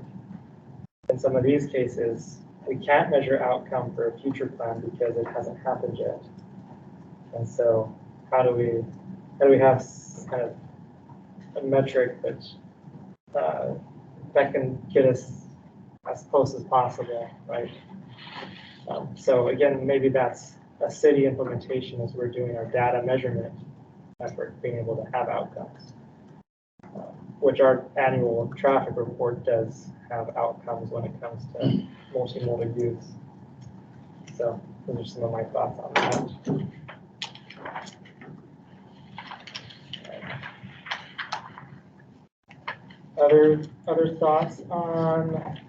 Speaker 1: In some of these cases, we can't measure outcome for a future plan because it hasn't happened yet. And so how do we have kind of a metric that can get us as close as possible, right? So again, maybe that's a city implementation as we're doing our data measurement effort, being able to have outcomes, which our annual traffic report does have outcomes when it comes to multimodal use. So those are some of my thoughts on that. Other thoughts on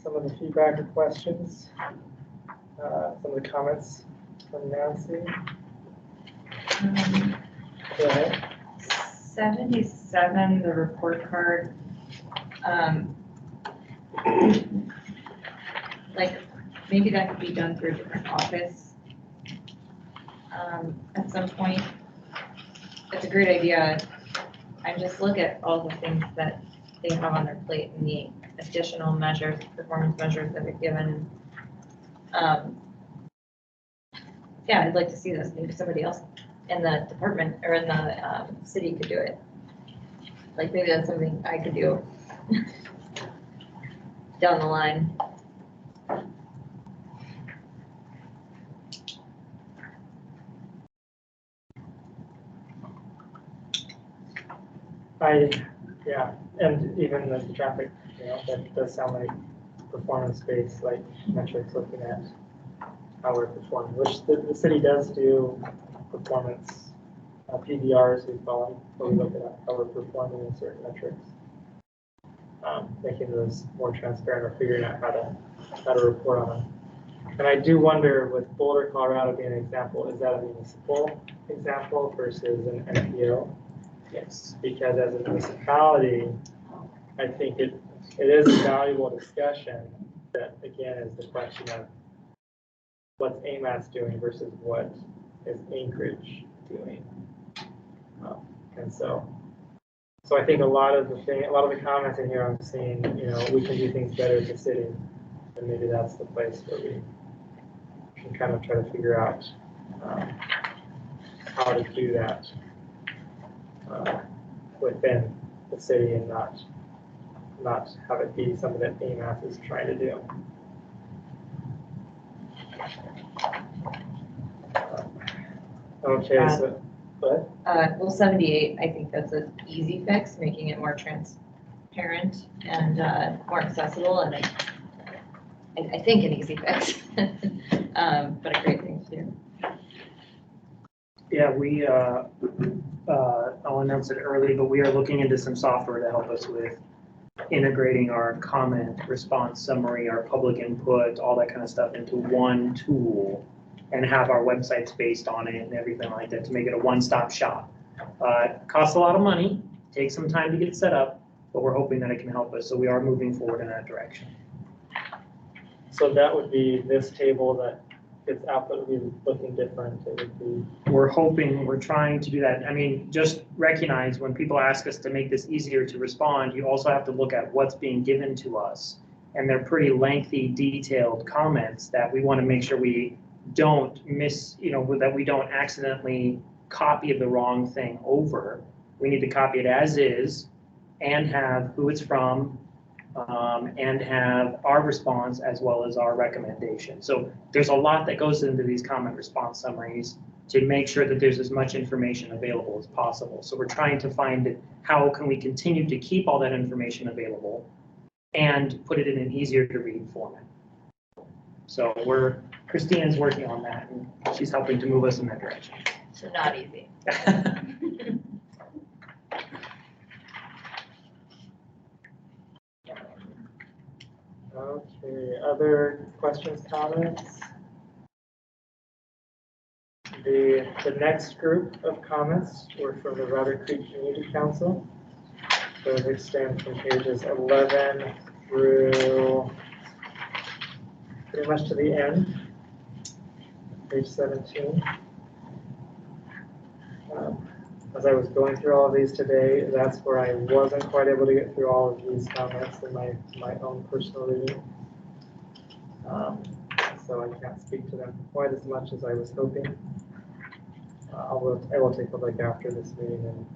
Speaker 1: some of the feedback or questions? Some of the comments from Nancy. Go ahead.
Speaker 5: 77, the report card. Like maybe that could be done through a different office at some point. It's a great idea. I just look at all the things that they have on their plate and the additional measures, performance measures that we've given. Yeah, I'd like to see this. Maybe somebody else in the department or in the city could do it. Like maybe that's something I could do down the line.
Speaker 1: Yeah, and even the traffic, that does sound like performance-based, like metrics looking at how we're performing, which the city does do performance PDRs, we call them, where we look at how we're performing in certain metrics, making those more transparent or figuring out how to report on them. And I do wonder, with Boulder, Colorado being an example, is that a municipal example versus an MPO? Yes, because as a municipality, I think it is a valuable discussion that, again, is the question of what's AMATS doing versus what is Anchorage doing. And so I think a lot of the comments in here I'm seeing, we can do things better as a city, and maybe that's the place where we can kind of try to figure out how to do that within the city and not have it be something that AMATS is trying to do. Okay, so what?
Speaker 5: Well, 78, I think that's an easy fix, making it more transparent and more accessible. And I I think an easy fix, but a great thing to do.
Speaker 2: Yeah, I'll announce it early, but we are looking into some software to help us with integrating our comment response summary, our public input, all that kind of stuff into one tool and have our websites based on it and everything like that to make it a one-stop shop. It costs a lot of money, takes some time to get set up, but we're hoping that it can help us. So we are moving forward in that direction.
Speaker 1: So that would be this table that gets output would be looking different. It would be.
Speaker 2: We're trying to do that. I mean, just recognize when people ask us to make this easier to respond, you also have to look at what's being given to us. And they're pretty lengthy, detailed comments that we want to make sure we don't miss, that we don't accidentally copy the wrong thing over. We need to copy it as is and have who it's from, and have our response as well as our recommendation. So there's a lot that goes into these comment response summaries to make sure that there's as much information available as possible. So we're trying to find how can we continue to keep all that information available and put it in an easier to read format. So Christine's working on that and she's helping to move us in that direction.
Speaker 5: So not easy.
Speaker 1: Okay, other questions, comments? The next group of comments were from the Robert Creek Community Council. Those extend from pages 11 through pretty much to the end, page 17. As I was going through all of these today, that's where I wasn't quite able to get through all of these comments in my own personal reading. So I can't speak to them quite as much as I was hoping. I will take a look after this meeting and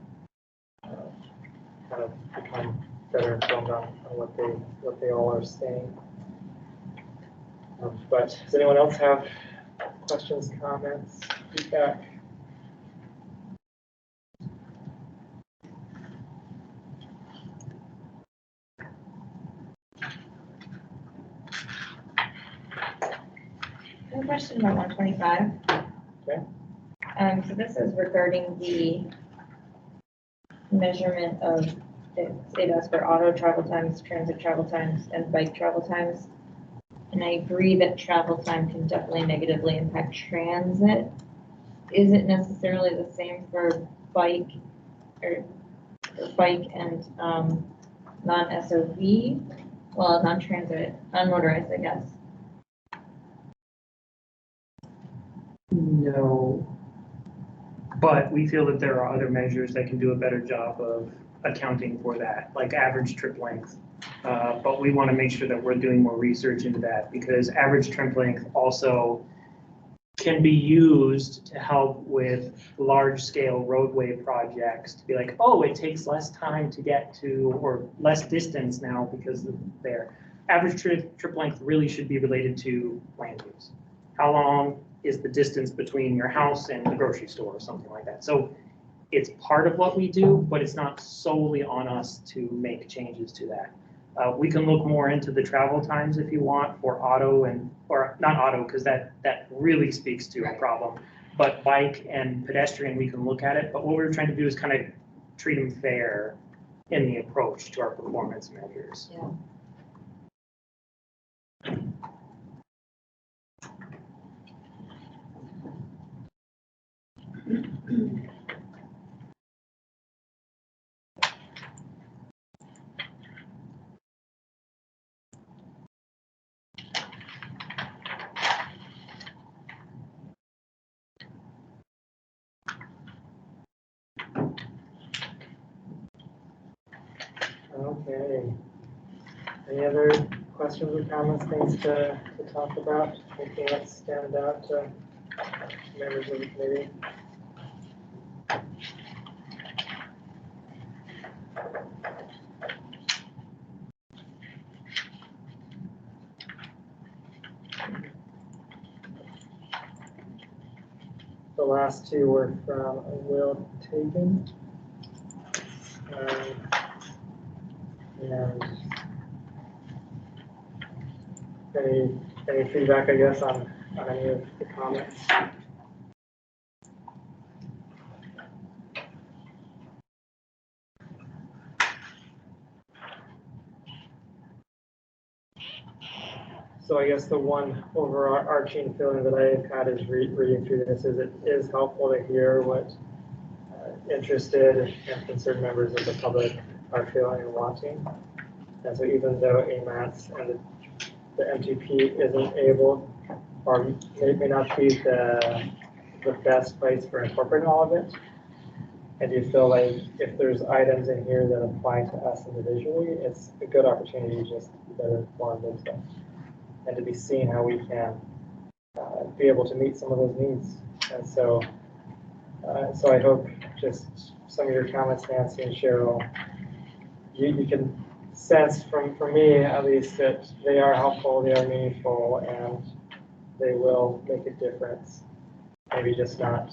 Speaker 1: kind of become better informed on what they all are saying. But does anyone else have questions, comments, feedback?
Speaker 15: I have a question about 125.
Speaker 1: Okay.
Speaker 15: So this is regarding the measurement of, it asks for auto travel times, transit travel times, and bike travel times. And I agree that travel time can definitely negatively impact transit. Is it necessarily the same for bike and non-SOV? Well, non-transit, unmotorized, I guess.
Speaker 2: No, but we feel that there are other measures that can do a better job of accounting for that, like average trip length. But we want to make sure that we're doing more research into that because average trip length also can be used to help with large-scale roadway projects to be like, oh, it takes less time to get to, or less distance now because of their average trip length really should be related to land use. How long is the distance between your house and the grocery store or something like that? So it's part of what we do, but it's not solely on us to make changes to that. We can look more into the travel times if you want for auto or not auto, because that really speaks to a problem. But bike and pedestrian, we can look at it. But what we're trying to do is kind of treat them fair in the approach to our performance measures.
Speaker 5: Yeah.
Speaker 1: Okay. Any other questions or comments, things to talk about? Anything that stand out to members of the committee? The last two were from Will Tagan. And Any feedback, I guess, on any of the comments? So I guess the one overarching feeling that I've had is reading through this is it is helpful to hear what interested and concerned members of the public are feeling and wanting. And so even though AMATS and the MTP isn't able, or may not be the best place for incorporating all of it, and you feel like if there's items in here that apply to us individually, it's a good opportunity to just better inform themselves and to be seeing how we can be able to meet some of those needs. And so, so I hope just some of your comments, Nancy and Cheryl, you can sense from me at least that they are helpful, they are meaningful, and they will make a difference. Maybe just not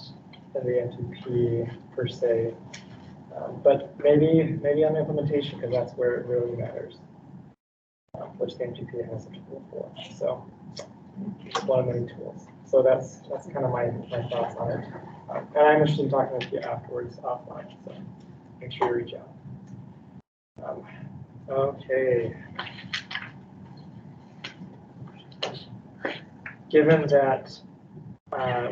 Speaker 1: in the MTP per se, but maybe on implementation, because that's where it really matters, which the MTP has a tool for. So it's one of many tools. So that's kind of my thoughts on it. And I'm interested in talking with you afterwards offline, so make sure you reach out. Okay. Given that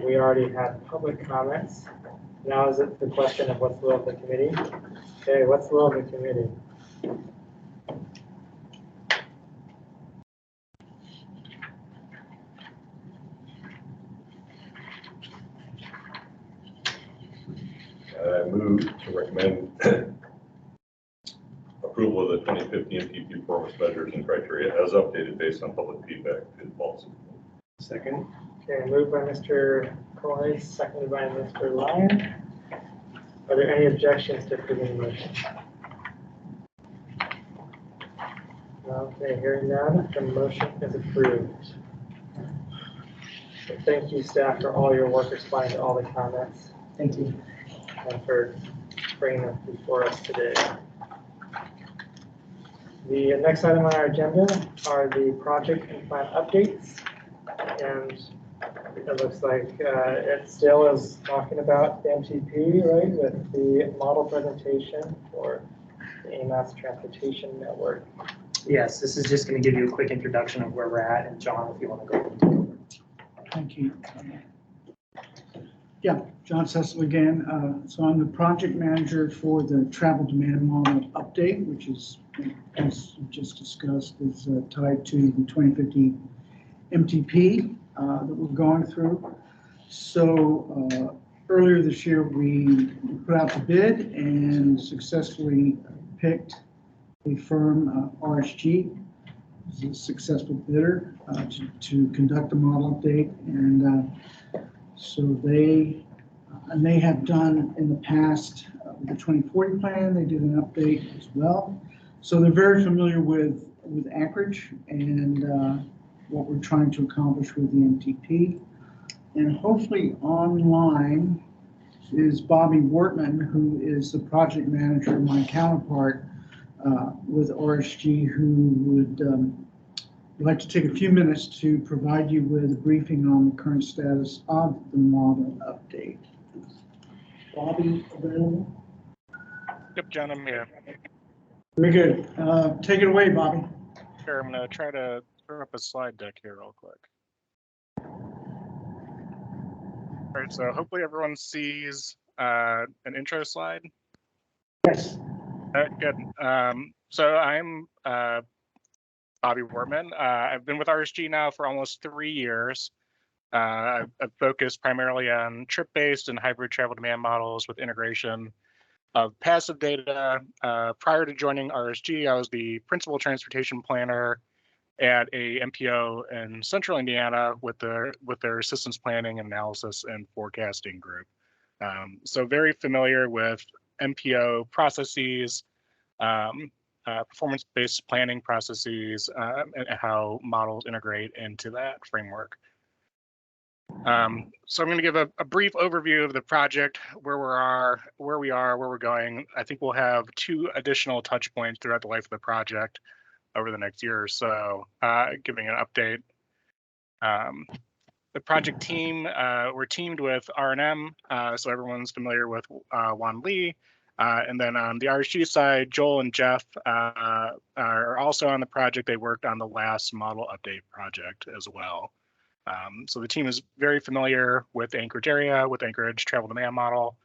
Speaker 1: we already had public comments, now is it the question of what's the will of the committee? Okay, what's the will of the committee?
Speaker 9: I move to recommend approval of the 2050 MTP performance measures and criteria as updated based on public feedback to the policy.
Speaker 1: Second. Okay, moved by Mr. Coy, seconded by Mr. Lyon. Are there any objections to approving the motion? Okay, hearing none, the motion is approved. So thank you, staff, for all your work responding to all the comments.
Speaker 2: Thank you.
Speaker 1: And for bringing them before us today. The next item on our agenda are the project and plan updates. And it looks like it still is talking about the MTP, right, with the model presentation for the AMATS Transportation Network.
Speaker 2: Yes, this is just going to give you a quick introduction of where we're at, and John, if you want to go ahead and take over.
Speaker 7: Thank you. Yeah, John Cecil again. So I'm the project manager for the travel demand model update, which is, as we just discussed, is tied to the 2050 MTP that we're going through. So earlier this year, we put out the bid and successfully picked a firm, RSG, is a successful bidder to conduct the model update. And so they have done in the past the 2040 plan, they did an update as well. So they're very familiar with Anchorage and what we're trying to accomplish with the MTP. And hopefully online is Bobby Wortman, who is the project manager, my counterpart with RSG, who would like to take a few minutes to provide you with a briefing on the current status of the model update. Bobby, available?
Speaker 16: Yep, John, I'm here.
Speaker 7: Very good. Take it away, Bobby.
Speaker 16: Sure, I'm going to try to throw up a slide deck here real quick. All right, so hopefully everyone sees an intro slide.
Speaker 7: Yes.
Speaker 16: All right, good. So I'm Bobby Wortman. I've been with RSG now for almost 3 years. I've focused primarily on trip-based and hybrid travel demand models with integration of passive data. Prior to joining RSG, I was the principal transportation planner at a MPO in Central Indiana with their systems planning, analysis, and forecasting group. So very familiar with MPO processes, performance-based planning processes, and how models integrate into that framework. So I'm going to give a brief overview of the project, where we are, where we're going. I think we'll have 2 additional touch points throughout the life of the project. over the next year or so, giving an update. The project team, we're teamed with R&M, so everyone's familiar with Juan Lee. And then on the RSG side, Joel and Jeff are also on the project. They worked on the last model update project as well. So the team is very familiar with the Anchorage area, with Anchorage travel demand model,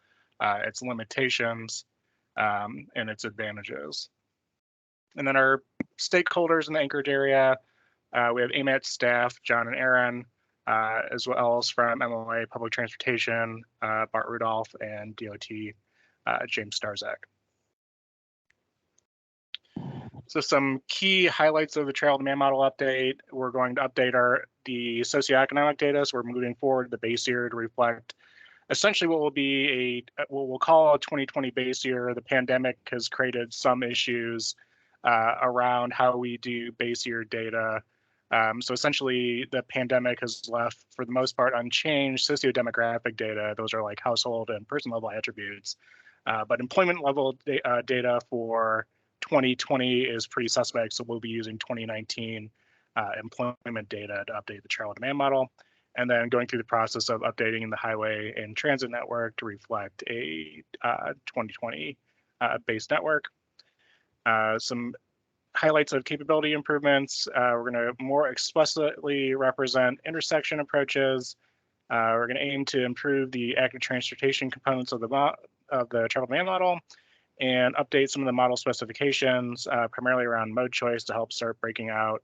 Speaker 16: its limitations, and its advantages. And then our stakeholders in the Anchorage area, we have AMATS staff, John and Aaron, as well as from MOA Public Transportation, Bart Rudolph, and DOT, James Starzak. So some key highlights of the travel demand model update. We're going to update the socioeconomic data. So we're moving forward the base year to reflect essentially what will be what we'll call a 2020 base year. The pandemic has created some issues around how we do base year data. So essentially the pandemic has left, for the most part, unchanged sociodemographic data. Those are like household and person level attributes. But employment level data for 2020 is pretty suspect, so we'll be using 2019 employment data to update the travel demand model, and then going through the process of updating the highway and transit network to reflect a 2020 base network. Some highlights of capability improvements. We're going to more explicitly represent intersection approaches. We're going to aim to improve the active transportation components of the travel demand model, and update some of the model specifications, primarily around mode choice to help start breaking out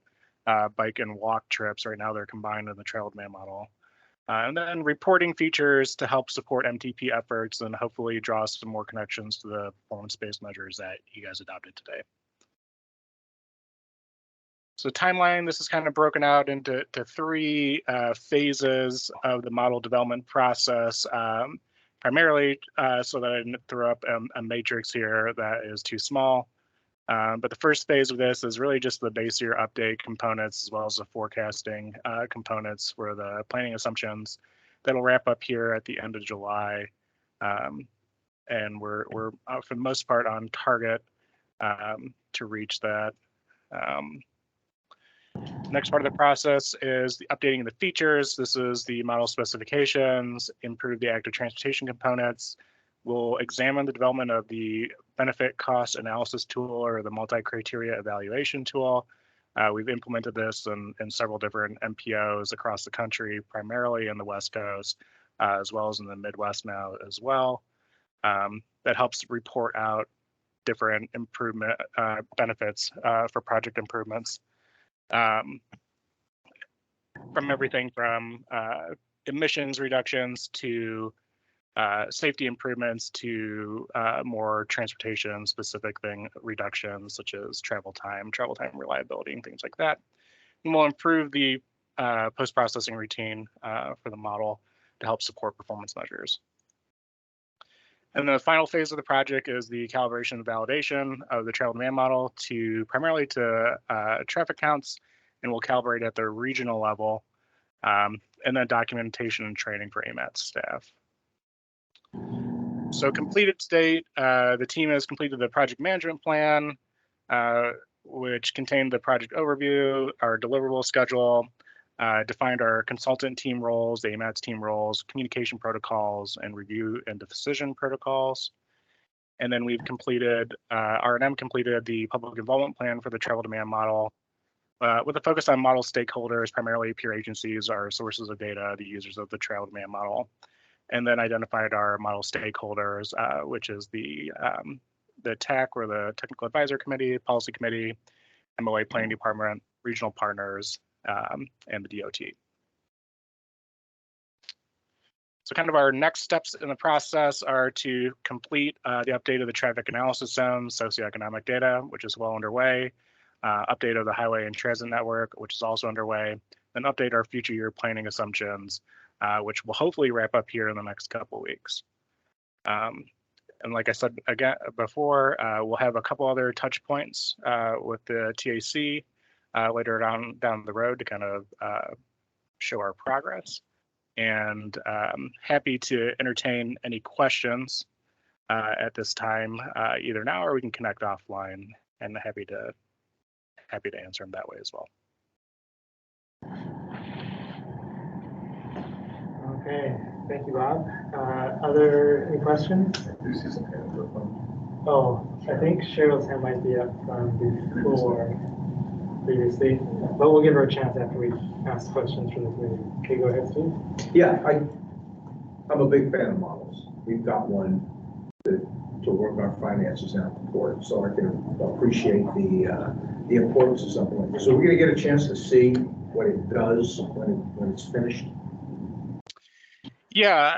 Speaker 16: bike and walk trips. Right now they're combined in the travel demand model. And then reporting features to help support MTP efforts and hopefully draw some more connections to the performance-based measures that you guys adopted today. So timeline, this is kind of broken out into three phases of the model development process. Primarily so that I didn't throw up a matrix here that is too small. But the first phase of this is really just the base year update components, as well as the forecasting components for the planning assumptions. That'll wrap up here at the end of July. And we're for the most part on target to reach that. Next part of the process is the updating the features. This is the model specifications, improve the active transportation components. We'll examine the development of the benefit cost analysis tool or the multi-criteria evaluation tool. We've implemented this in several different MPOs across the country, primarily in the West Coast, as well as in the Midwest now as well. That helps report out different improvement benefits for project improvements. From everything from emissions reductions to safety improvements to more transportation specific reductions such as travel time reliability, and things like that. And we'll improve the post-processing routine for the model to help support performance measures. And the final phase of the project is the calibration and validation of the travel demand model primarily to traffic counts, and we'll calibrate at the regional level, and then documentation and training for AMATS staff. So completed state, the team has completed the project management plan, which contained the project overview, our deliverable schedule, defined our consultant team roles, the AMATS team roles, communication protocols, and review and decision protocols. And then we've completed, R&M completed the public involvement plan for the travel demand model, with a focus on model stakeholders, primarily peer agencies, our sources of data, the users of the travel demand model, and then identified our model stakeholders, which is the TAC, or the Technical Advisor Committee, Policy Committee, MOA Planning Department, regional partners, and the DOT. So kind of our next steps in the process are to complete the update of the traffic analysis zones, socioeconomic data, which is well underway, update of the highway and transit network, which is also underway, and update our future year planning assumptions, which will hopefully wrap up here in the next couple of weeks. And like I said again before, we'll have a couple other touch points with the TAC later down the road to kind of show our progress. And happy to entertain any questions at this time, either now or we can connect offline, and happy to happy to answer them that way as well.
Speaker 1: Okay, thank you, Bob. Any questions? Oh, I think Cheryl's hand might be up before previously, but we'll give her a chance after we ask questions from the community. Okay, go ahead, Steve.
Speaker 12: Yeah, I'm a big fan of models. We've got one to work our finances out for it, so I can appreciate the importance of something like this. So we're gonna get a chance to see what it does when it's finished.
Speaker 16: Yeah,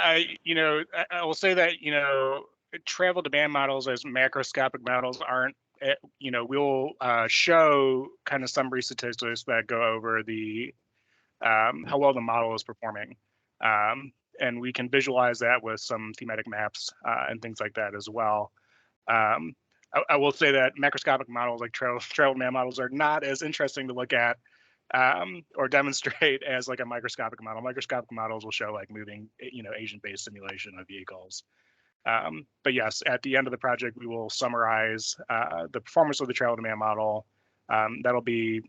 Speaker 16: I will say that, travel demand models as macroscopic models aren't, we'll show kind of summary statistics that go over the how well the model is performing. And we can visualize that with some thematic maps and things like that as well. I will say that macroscopic models like travel demand models are not as interesting to look at or demonstrate as like a microscopic model. Microscopic models will show like moving, agent-based simulation of vehicles. But yes, at the end of the project, we will summarize the performance of the travel demand model. That'll be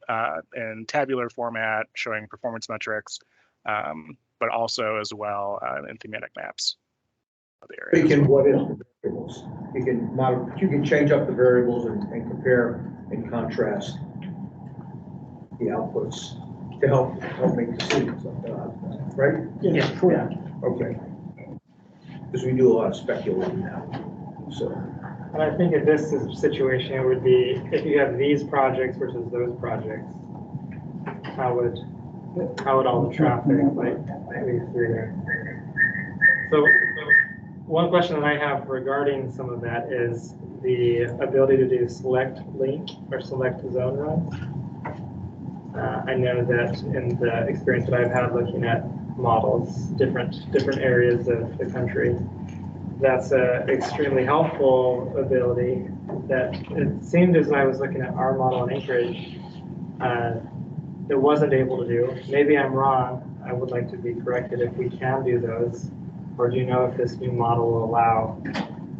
Speaker 16: in tabular format, showing performance metrics, but also as well in thematic maps of the area.
Speaker 12: Speaking what is the variables? You can change up the variables and compare and contrast the outputs to help make decisions, right?
Speaker 1: Yeah, correct.
Speaker 12: Okay. Because we do a lot of speculating now, so.
Speaker 1: And I think in this situation, it would be, if you have these projects versus those projects, how would all the traffic like move through there? So one question that I have regarding some of that is the ability to do select link or select zone runs. I know that in the experience that I've had looking at models, different areas of the country, that's an extremely helpful ability that it seemed as I was looking at our model in Anchorage, it wasn't able to do. Maybe I'm wrong. I would like to be corrected if we can do those, or do you know if this new model will allow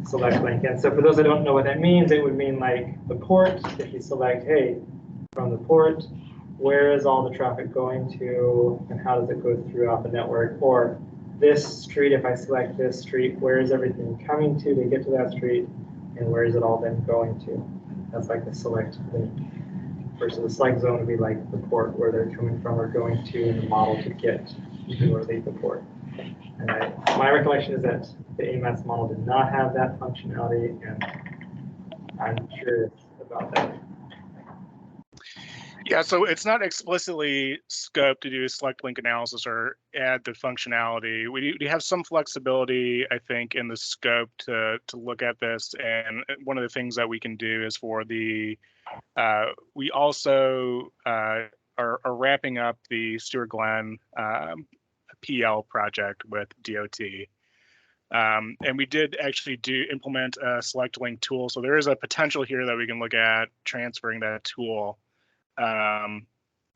Speaker 1: select link? And so for those that don't know what that means, it would mean like the port, if you select, hey, from the port, where is all the traffic going to and how does it go throughout the network? Or this street, if I select this street, where is everything coming to get to that street and where is it all then going to? That's like the select link. Versus the select zone would be like the port where they're coming from or going to in the model to get to or leave the port. And my recollection is that the AMATS model did not have that functionality, and I'm curious about that.
Speaker 16: Yeah, so it's not explicitly scoped to do select link analysis or add the functionality. We have some flexibility, I think, in the scope to look at this. And one of the things that we can do is for the, we also are wrapping up the Stewart Glen PL project with DOT. And we did actually implement a select link tool. So there is a potential here that we can look at transferring that tool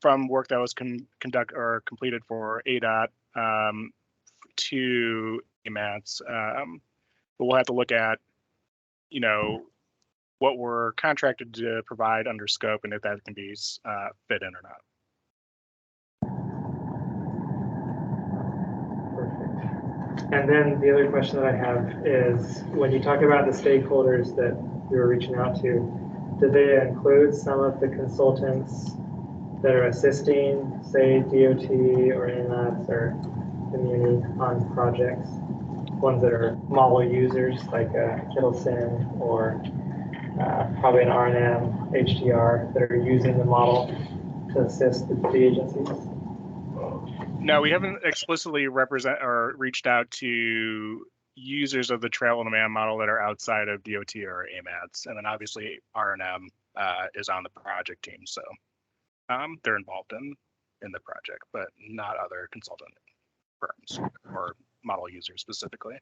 Speaker 16: from work that was completed for ADOT to AMATS. But we'll have to look at, what we're contracted to provide under scope and if that can be fit in or not.
Speaker 1: Perfect. And then the other question that I have is, when you talk about the stakeholders that you were reaching out to, did they include some of the consultants that are assisting, say, DOT or AMATS or community on projects? Ones that are model users like Kittleson or probably an R&M, HDR that are using the model to assist the agencies?
Speaker 16: No, we haven't explicitly reached out to users of the travel demand model that are outside of DOT or AMATS, and then obviously R&M is on the project team, so they're involved in the project, but not other consultant firms or model users specifically.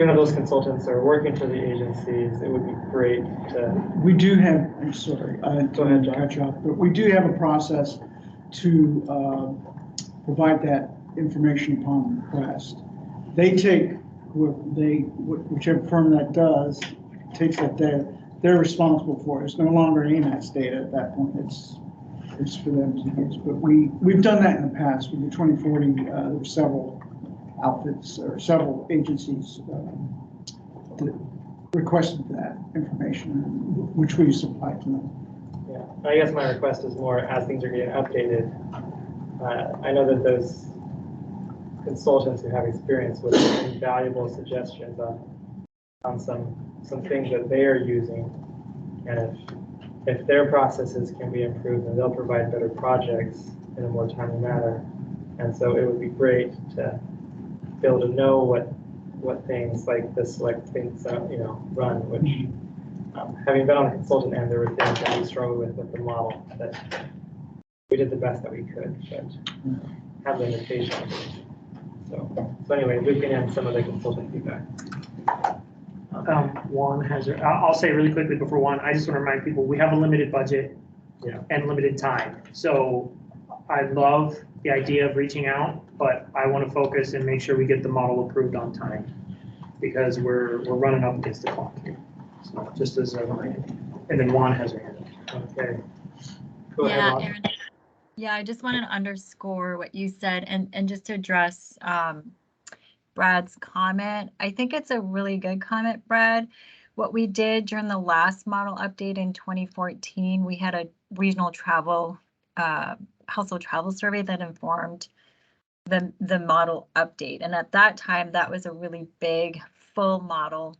Speaker 1: Even if those consultants are working for the agencies, it would be great to.
Speaker 7: We do have, I'm sorry,
Speaker 1: Go ahead, John.
Speaker 7: cut you off, but we do have a process to provide that information upon request. They take whichever firm that does takes that data, they're responsible for. It's no longer AMATS data at that point. It's for them to use. But we've done that in the past. With the 2040, there were several outfits or several agencies that requested that information, which we supplied to them.
Speaker 1: Yeah, I guess my request is more as things are getting updated. I know that those consultants who have experience with invaluable suggestions on some things that they are using, and if their processes can be improved, then they'll provide better projects in a more timely manner. And so it would be great to be able to know what things like the select things run, which having been on a consultant end, there were things that we struggled with the model that we did the best that we could, but have limitations. So anyway, looping in some of the consultant feedback.
Speaker 2: Juan has, I'll say really quickly before Juan, I just want to remind people, we have a limited budget and limited time. So I love the idea of reaching out, but I want to focus and make sure we get the model approved on time because we're running up against the clock here. So just as a reminder. And then Juan has her hand up.
Speaker 1: Okay. Go ahead, Juan.
Speaker 8: Aaron. Yeah, I just wanted to underscore what you said and just to address Brad's comment. I think it's a really good comment, Brad. What we did during the last model update in 2014, we had a regional travel, household travel survey that informed the model update. And at that time, that was a really big full model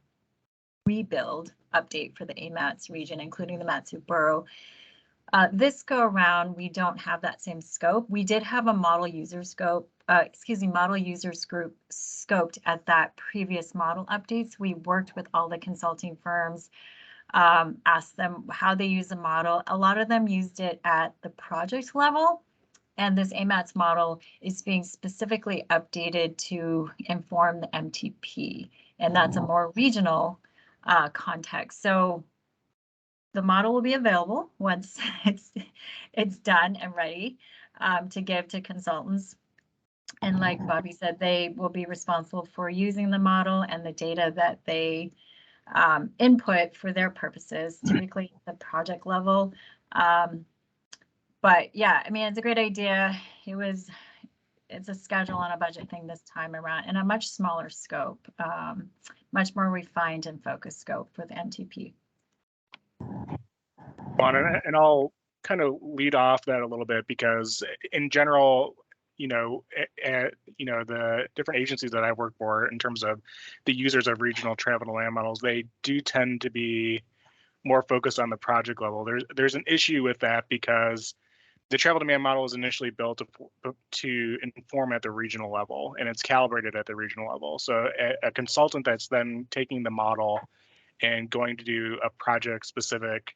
Speaker 8: rebuild update for the AMATS region, including the Matsu Borough. This go around, we don't have that same scope. We did have a model user scope, model users group scoped at that previous model updates. We worked with all the consulting firms, asked them how they use the model. A lot of them used it at the project level, and this AMATS model is being specifically updated to inform the MTP, and that's a more regional context. So the model will be available once it's done and ready to give to consultants. And like Bobby said, they will be responsible for using the model and the data that they input for their purposes, typically at the project level. But yeah, I mean, it's a great idea. It's a schedule and a budget thing this time around, and a much smaller scope, much more refined and focused scope for the MTP.
Speaker 16: And I'll kind of lead off that a little bit because in general, the different agencies that I work for in terms of the users of regional travel and land models, they do tend to be more focused on the project level. There's an issue with that because the travel demand model is initially built to inform at the regional level, and it's calibrated at the regional level. So a consultant that's then taking the model and going to do a project-specific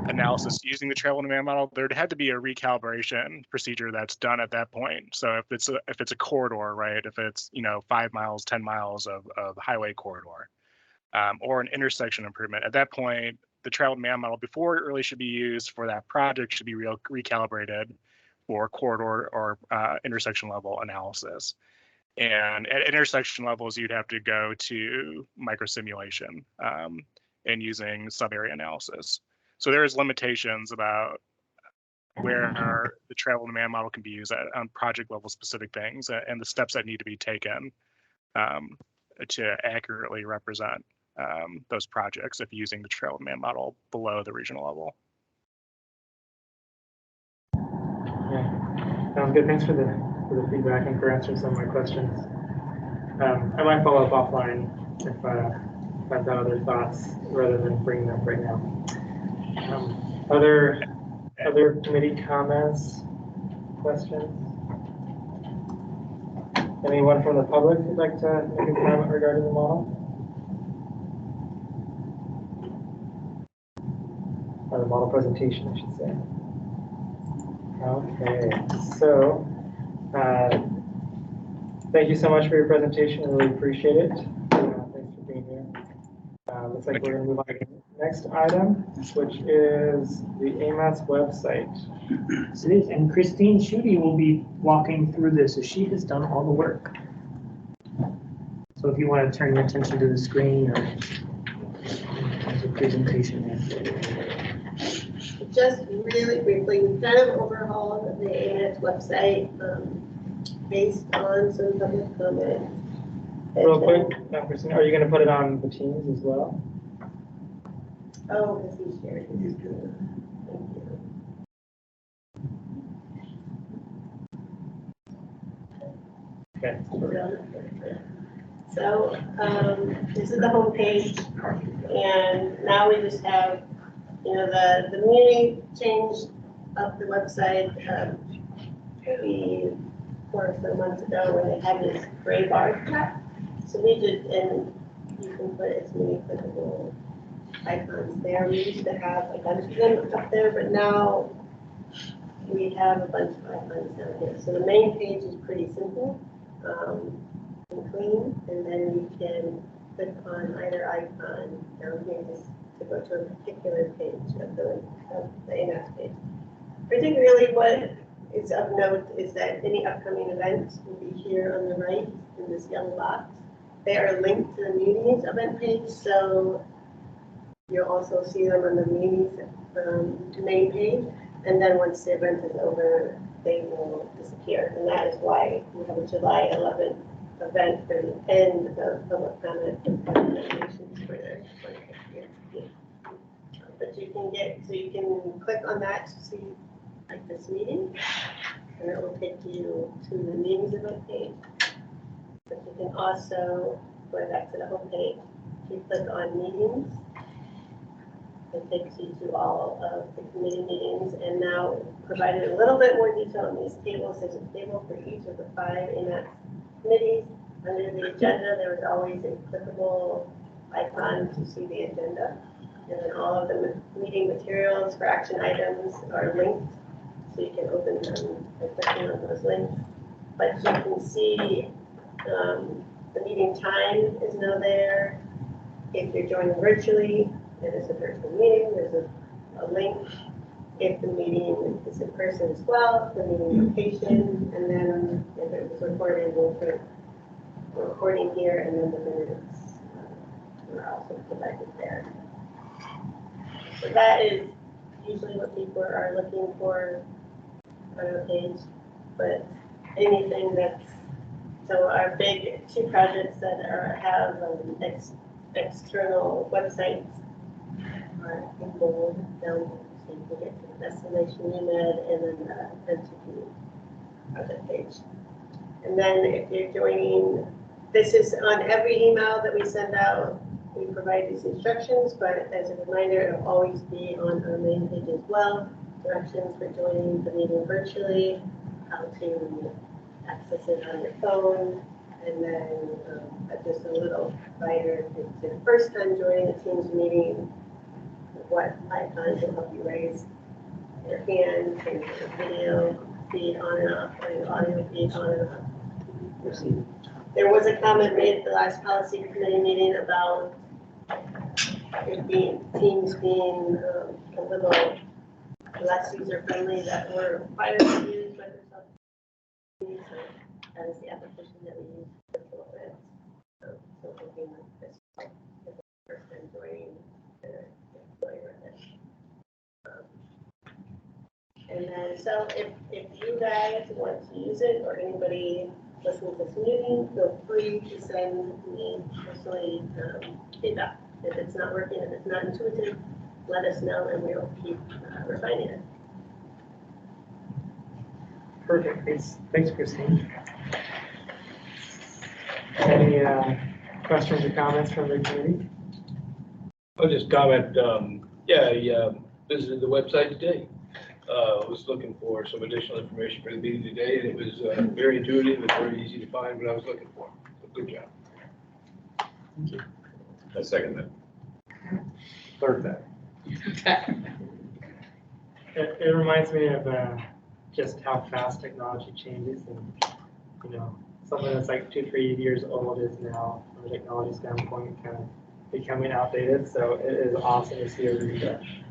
Speaker 16: analysis using the travel demand model, there'd had to be a recalibration procedure that's done at that point. So if it's a corridor, right? If it's 5 miles, 10 miles of highway corridor, or an intersection improvement, at that point, the travel demand model, before it really should be used for that project, should be recalibrated for corridor or intersection level analysis. And at intersection levels, you'd have to go to microsimulation and using sub-area analysis. So there's limitations about where the travel demand model can be used on project level specific things and the steps that need to be taken to accurately represent those projects if using the travel demand model below the regional level.
Speaker 1: Yeah, sounds good. Thanks for the feedback and for answering some of my questions. I might follow up offline if I've got other thoughts rather than bringing them up right now. Other committee comments, questions? Anyone from the public who'd like to make a comment regarding the model? Or the model presentation, I should say. Okay, so thank you so much for your presentation. I really appreciate it. Thanks for being here. Looks like we're going to move on to the next item, which is the AMATS website.
Speaker 2: Yes, it is. And Christine Schutte will be walking through this as she has done all the work. So if you want to turn your attention to the screen or
Speaker 1: presentation there?
Speaker 11: Just really briefly, we kind of overhauled the AMATS website based on some public comment.
Speaker 1: Real quick, Christina, are you gonna put it on the Teams as well?
Speaker 11: Oh, because he shared his screen.
Speaker 1: Okay.
Speaker 11: So this is the home page, and now we just have, the community changed up the website maybe 4 or so months ago when they had this gray bar cut. So we did, and you can put as many clickable icons there. We used to have a bunch of them up there, but now we have a bunch of icons down here. So the main page is pretty simple and clean, and then you can click on either icon down here just to go to a particular page of the AMATS page. Particularly what is of note is that any upcoming events will be here on the right in this yellow box. They are linked to the meetings event page, so you'll also see them on the meetings main page. And then once the event is over, they will disappear. And that is why we have a July 11th event for the end of public comment and recommendations for the 20th. But you can click on that to see like this meeting, and it will take you to the meetings event page. But you can also go back to the home page. If you click on meetings, it takes you to all of the committee meetings, and now provided a little bit more detail in these tables. There's a table for each of the 5 AMATS committees. Under the agenda, there was always a clickable icon to see the agenda. And then all of the meeting materials for action items are linked, so you can open them by clicking on those links. But you can see the meeting time is now there. If you're joining virtually, it is a virtual meeting. There's a link. If the meeting is in person as well, the meeting location, and then if it was recorded, we'll put a recording here, and then the minutes are also provided there. So that is usually what people are looking for on our page, but anything that's, so our big 2 projects that have external websites are in bold down here, so you can get to the destination UMED and then the MTP project page. And then if you're joining, this is on every email that we send out. We provide these instructions, but as a reminder, it'll always be on our main page as well. Directions for joining the meeting virtually, how to access it on your phone, and then just a little reminder if it's the first time joining a Teams meeting, what icons will help you raise your hand, change your video feed on and off, or your audio feed on and off. There was a comment made at the last policy committee meeting about Teams being a little less user-friendly that were required to use Microsoft Teams. So that is the application that we use for virtual events. So hoping that this is the first time joining familiar with it. And then, so if you guys want to use it, or anybody listening to this meeting, feel free to send me personally feedback. If it's not working, if it's not intuitive, let us know and we'll keep refining it.
Speaker 1: Perfect. Thanks, Christine. Any questions or comments from the committee?
Speaker 6: I'll just comment, visited the website today. Was looking for some additional information for the meeting today, and it was very intuitive and very easy to find what I was looking for. So good job.
Speaker 1: Thank you.
Speaker 9: I second that.
Speaker 1: Third that. It reminds me of just how fast technology changes, and something that's like 2-3 years old is now, from a technology standpoint, kind of becoming outdated. So it is awesome to see a refresh.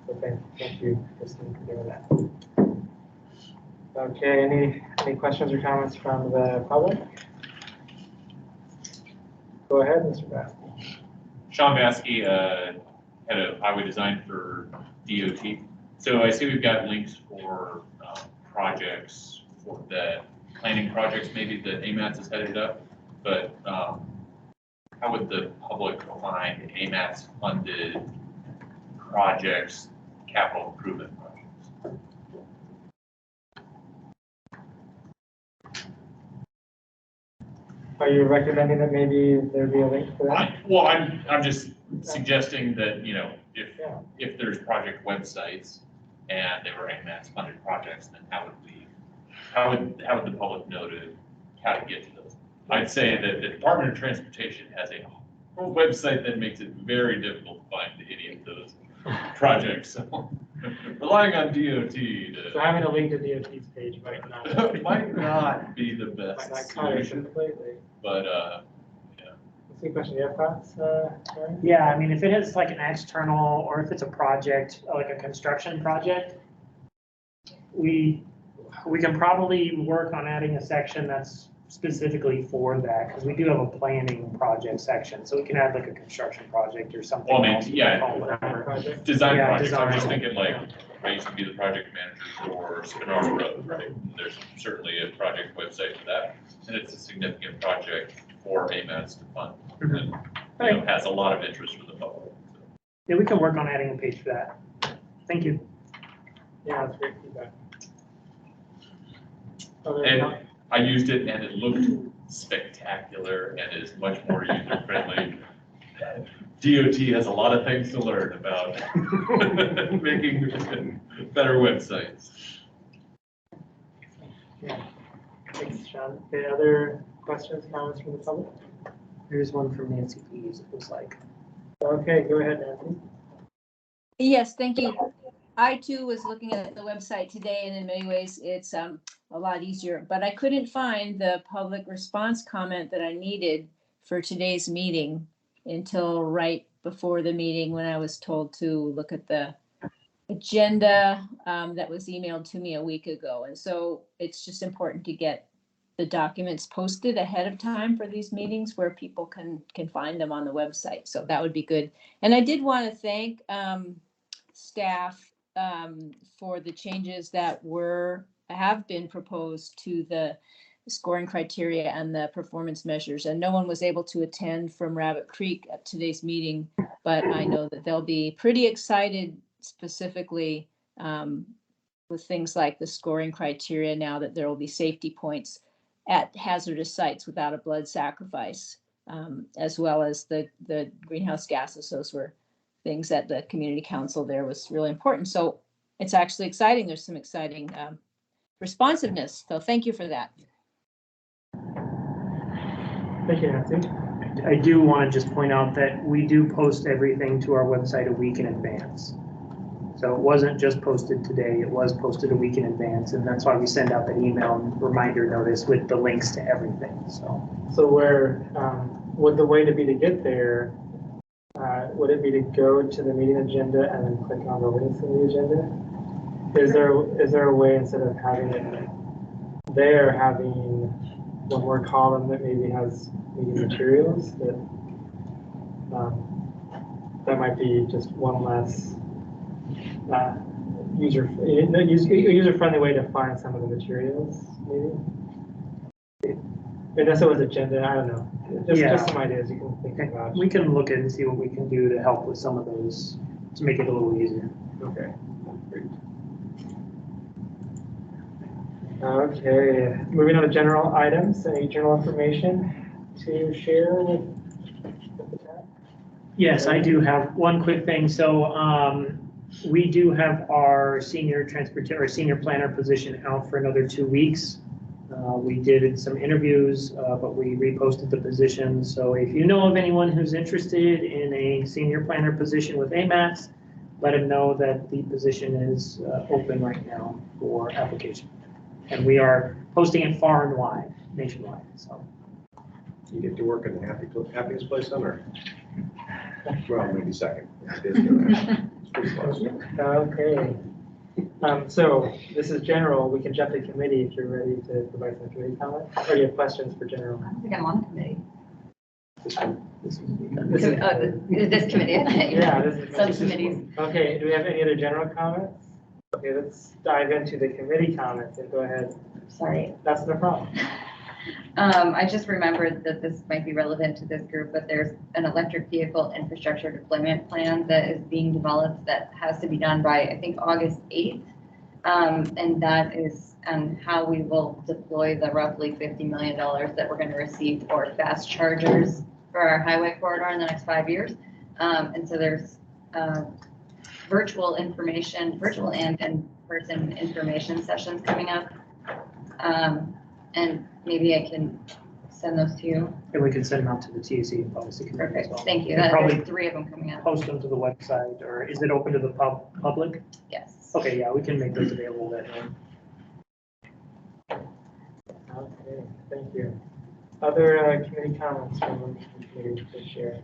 Speaker 1: So thank you, Christine, for doing that. Okay, any questions or comments from the public? Go ahead, Mr. Baskey.
Speaker 17: Sean Baskey, head of highway design for DOT. So I see we've got links for projects for the planning projects, maybe that AMATS has headed up, but how would the public find AMATS funded projects, capital improvement projects?
Speaker 1: Are you recommending that maybe there be a link for that?
Speaker 17: Well, I'm just suggesting that, you know, if there's project websites and they were AMATS funded projects, then how would the public know how to get to those? I'd say that the Department of Transportation has a whole website that makes it very difficult to find any of those projects. So relying on DOT
Speaker 1: So having a link to DOT's page might not
Speaker 17: be the best
Speaker 1: might not cut it
Speaker 17: solution.
Speaker 1: completely.
Speaker 17: But
Speaker 1: That's a good question. Do you have thoughts, Aaron?
Speaker 2: Yeah, I mean, if it is like an external, or if it's a project, like a construction project, we can probably work on adding a section that's specifically for that, because we do have a planning project section, so we can add like a construction project or something
Speaker 17: well, I
Speaker 2: else.
Speaker 17: mean, yeah,
Speaker 2: Whatever.
Speaker 17: design
Speaker 2: Yeah,
Speaker 17: projects. I'm just
Speaker 2: design.
Speaker 17: thinking like, I used to be the project manager for Spinard Road, right? And there's certainly a project website for that, and it's a significant project for AMATS to fund, and you know, has a lot of interest from the public.
Speaker 2: Yeah, we can work on adding a page for that. Thank you.
Speaker 1: Yeah, that's great feedback.
Speaker 17: And I used it and it looked spectacular and is much more user friendly. DOT has a lot of things to learn about making better websites.
Speaker 1: Yeah. Thanks, Sean. Any other questions, comments from the public?
Speaker 2: Here's one from Nancy Pease, it looks like.
Speaker 1: Okay, go ahead, Nancy.
Speaker 14: Yes, thank you. I too was looking at the website today, and in many ways it's a lot easier, but I couldn't find the public response comment that I needed for today's meeting until right before the meeting, when I was told to look at the agenda that was emailed to me a week ago. And so it's just important to get the documents posted ahead of time for these meetings where people can find them on the website. So that would be good. And I did want to thank staff for the changes that have been proposed to the scoring criteria and the performance measures. And no one was able to attend from Rabbit Creek at today's meeting, but I know that they'll be pretty excited specifically with things like the scoring criteria now that there will be safety points at hazardous sites without a blood sacrifice, as well as the greenhouse gases. Those were things that the community council there was really important. So it's actually exciting. There's some exciting responsiveness. So thank you for that.
Speaker 1: Thank you, Nancy.
Speaker 2: I do want to just point out that we do post everything to our website a week in advance. So it wasn't just posted today, it was posted a week in advance, and that's why we send out the email reminder notice with the links to everything,
Speaker 1: So where, would the way to be to get there, would it be to go to the meeting agenda and then click on the links in the agenda? Is there a way, instead of having it there, having one more column that maybe has meeting materials, that might be just one less user-friendly way to find some of the materials, maybe? Unless it was agenda, I don't know. Just some ideas you can think about.
Speaker 2: we can look at and see what we can do to help with some of those, to make it a little easier.
Speaker 1: Okay. Okay, moving on to general items, any general information to share with the chat?
Speaker 2: Yes, I do have one quick thing. So we do have our senior planner position out for another 2 weeks. We did some interviews, but we reposted the position. So if you know of anyone who's interested in a senior planner position with AMATS, let them know that the position is open right now for application. And we are posting it far and wide, nationwide. So
Speaker 18: You get to work in the happiest place on earth. Well, maybe second. It's pretty close.
Speaker 1: Okay. So this is general. We can jump to committee if you're ready to provide some committee comment, or you have questions for general.
Speaker 5: I don't think I'm on the committee. This committee,
Speaker 1: Yeah, this is.
Speaker 5: subcommittees.
Speaker 1: Okay, do we have any other general comments? Okay, let's dive into the committee comments and go ahead.
Speaker 5: Sorry.
Speaker 1: That's no problem.
Speaker 5: I just remembered that this might be relevant to this group, but there's an electric vehicle infrastructure deployment plan that is being developed that has to be done by, I think, August 8th. And that is how we will deploy the roughly $50 million that we're going to receive for fast chargers for our highway corridor in the next 5 years. And so there's virtual and in-person information sessions coming up. And maybe I can send those to you.
Speaker 2: And we can send them out to the TAC and policy committee as
Speaker 5: Perfect,
Speaker 2: well.
Speaker 5: thank you.
Speaker 2: And probably
Speaker 5: There's 3 of them coming up.
Speaker 2: post them to the website, or is it open to the public?
Speaker 5: Yes.
Speaker 2: Okay, yeah, we can make those available then.
Speaker 1: Okay, thank you. Other committee comments from the committee to share?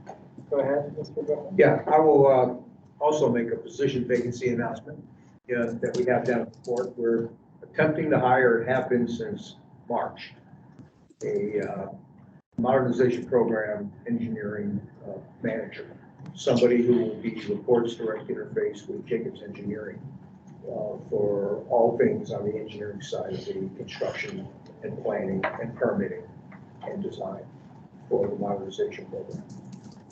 Speaker 1: Go ahead, Mr. Griffin.
Speaker 12: Yeah, I will also make a position vacancy announcement that we have down at the port. We're attempting to hire, and have been since March, a modernization program engineering manager, somebody who will be reports direct interface with Jacobs Engineering for all things on the engineering side of the construction and planning and permitting and design for the modernization program.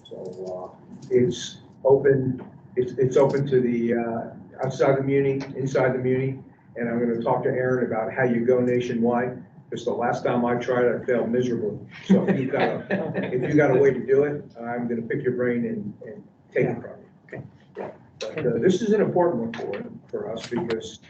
Speaker 12: So it's open. It's open to the outside the Muni, inside the Muni, and I'm going to talk to Aaron about how you go nationwide. Because the last time I tried, I failed miserably. So if you've got a way to do it, I'm going to pick your brain and take it from you.
Speaker 2: Okay.
Speaker 12: But this is an important one for us because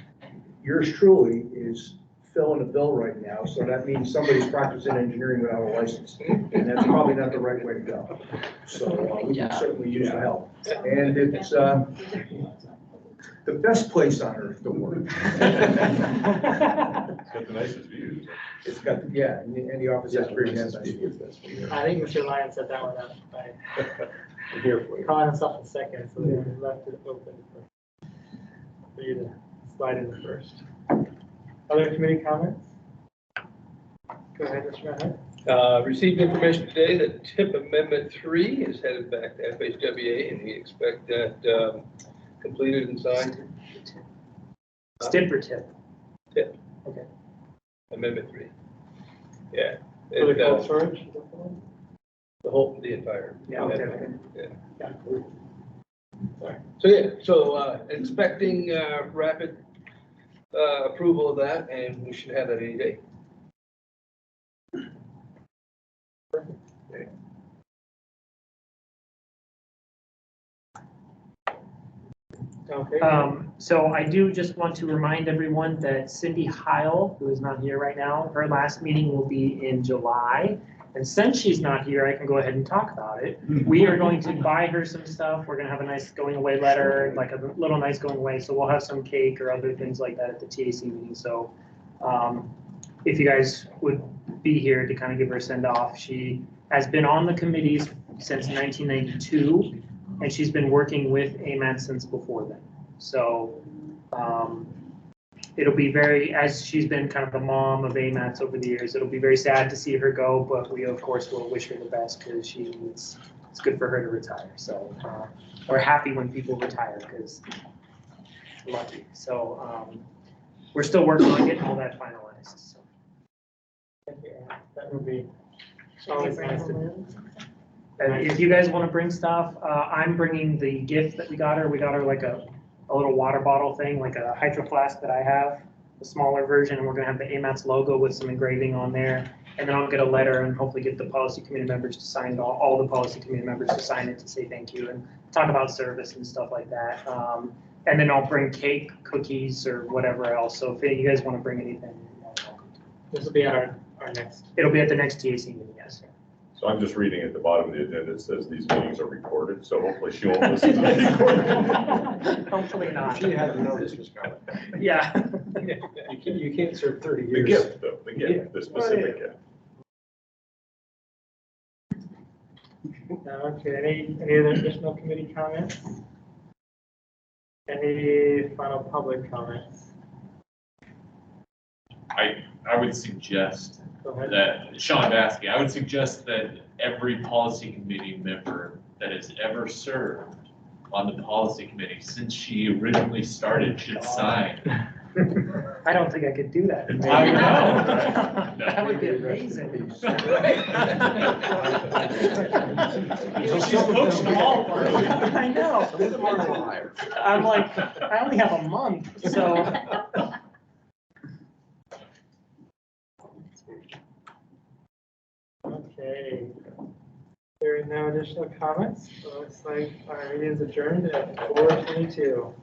Speaker 12: yours truly is filling a bill right now. So that means somebody's practicing engineering without a license, and that's probably not the right way to go. So we can certainly use the help. And it's the best place on earth to work.
Speaker 9: It's got the nicest views.
Speaker 12: It's got, yeah, and the office has pretty nice views.
Speaker 1: I think Mr. Lyon set that one up by
Speaker 18: I'm here for you.
Speaker 1: calling us off in second, so we left it open for you to slide in first. Other committee comments? Go ahead, Mr. Mahat.
Speaker 6: Received information today that TIP Amendment 3 is headed back to FHWA, and we expect that completed and signed.
Speaker 2: Stip or tip?
Speaker 6: TIP.
Speaker 2: Okay.
Speaker 6: Amendment 3. Yeah.
Speaker 1: For the cold storage?
Speaker 6: The entire.
Speaker 2: Yeah, okay.
Speaker 6: Yeah.
Speaker 1: Sorry.
Speaker 6: So yeah, so expecting rapid approval of that, and we should have that any day.
Speaker 1: Okay.
Speaker 2: So I do just want to remind everyone that Cindy Heil, who is not here right now, her last meeting will be in July. And since she's not here, I can go ahead and talk about it. We are going to buy her some stuff. We're gonna have a nice going away letter, like a little nice going away. So we'll have some cake or other things like that at the TAC meeting. So if you guys would be here to kind of give her a send off. She has been on the committees since 1992, and she's been working with AMATS since before then. So it'll be very, as she's been kind of the mom of AMATS over the years, it'll be very sad to see her go, but we of course will wish her the best because it's good for her to retire. So we're happy when people retire because lucky. So we're still working on getting all that finalized. So.
Speaker 1: Thank you. That would be always nice to do.
Speaker 2: And if you guys want to bring stuff, I'm bringing the gift that we got her. We got her like a little water bottle thing, like a hydro flask that I have, a smaller version, and we're gonna have the AMATS logo with some engraving on there. And then I'll get a letter and hopefully get the policy committee members to sign it, all the policy committee members to sign it to say thank you and talk about service and stuff like that. And then I'll bring cake, cookies, or whatever else. So if you guys want to bring anything, you're more than welcome to.
Speaker 1: This will be at our next.
Speaker 2: It'll be at the next TAC meeting, yes.
Speaker 9: So I'm just reading at the bottom of the agenda, it says these meetings are recorded, so hopefully she won't listen to the recording.
Speaker 2: Hopefully not.
Speaker 18: She hadn't noticed, Ms. Carlin.
Speaker 2: Yeah.
Speaker 18: You can't serve 30
Speaker 9: The
Speaker 18: years.
Speaker 9: gift, though, the gift, the specific gift.
Speaker 1: Okay, any other additional committee comments? Any final public comments?
Speaker 17: I would suggest
Speaker 1: Go ahead.
Speaker 17: that Sean Baskey, I would suggest that every policy committee member that has ever served on the policy committee since she originally started should sign.
Speaker 2: I don't think I could do that.
Speaker 17: I know.
Speaker 2: That would be amazing.
Speaker 17: She's coached them all.
Speaker 2: I know. I'm like, I only have a month, so.
Speaker 1: Okay. There are no additional comments. So it looks like our meeting is adjourned at 4:22.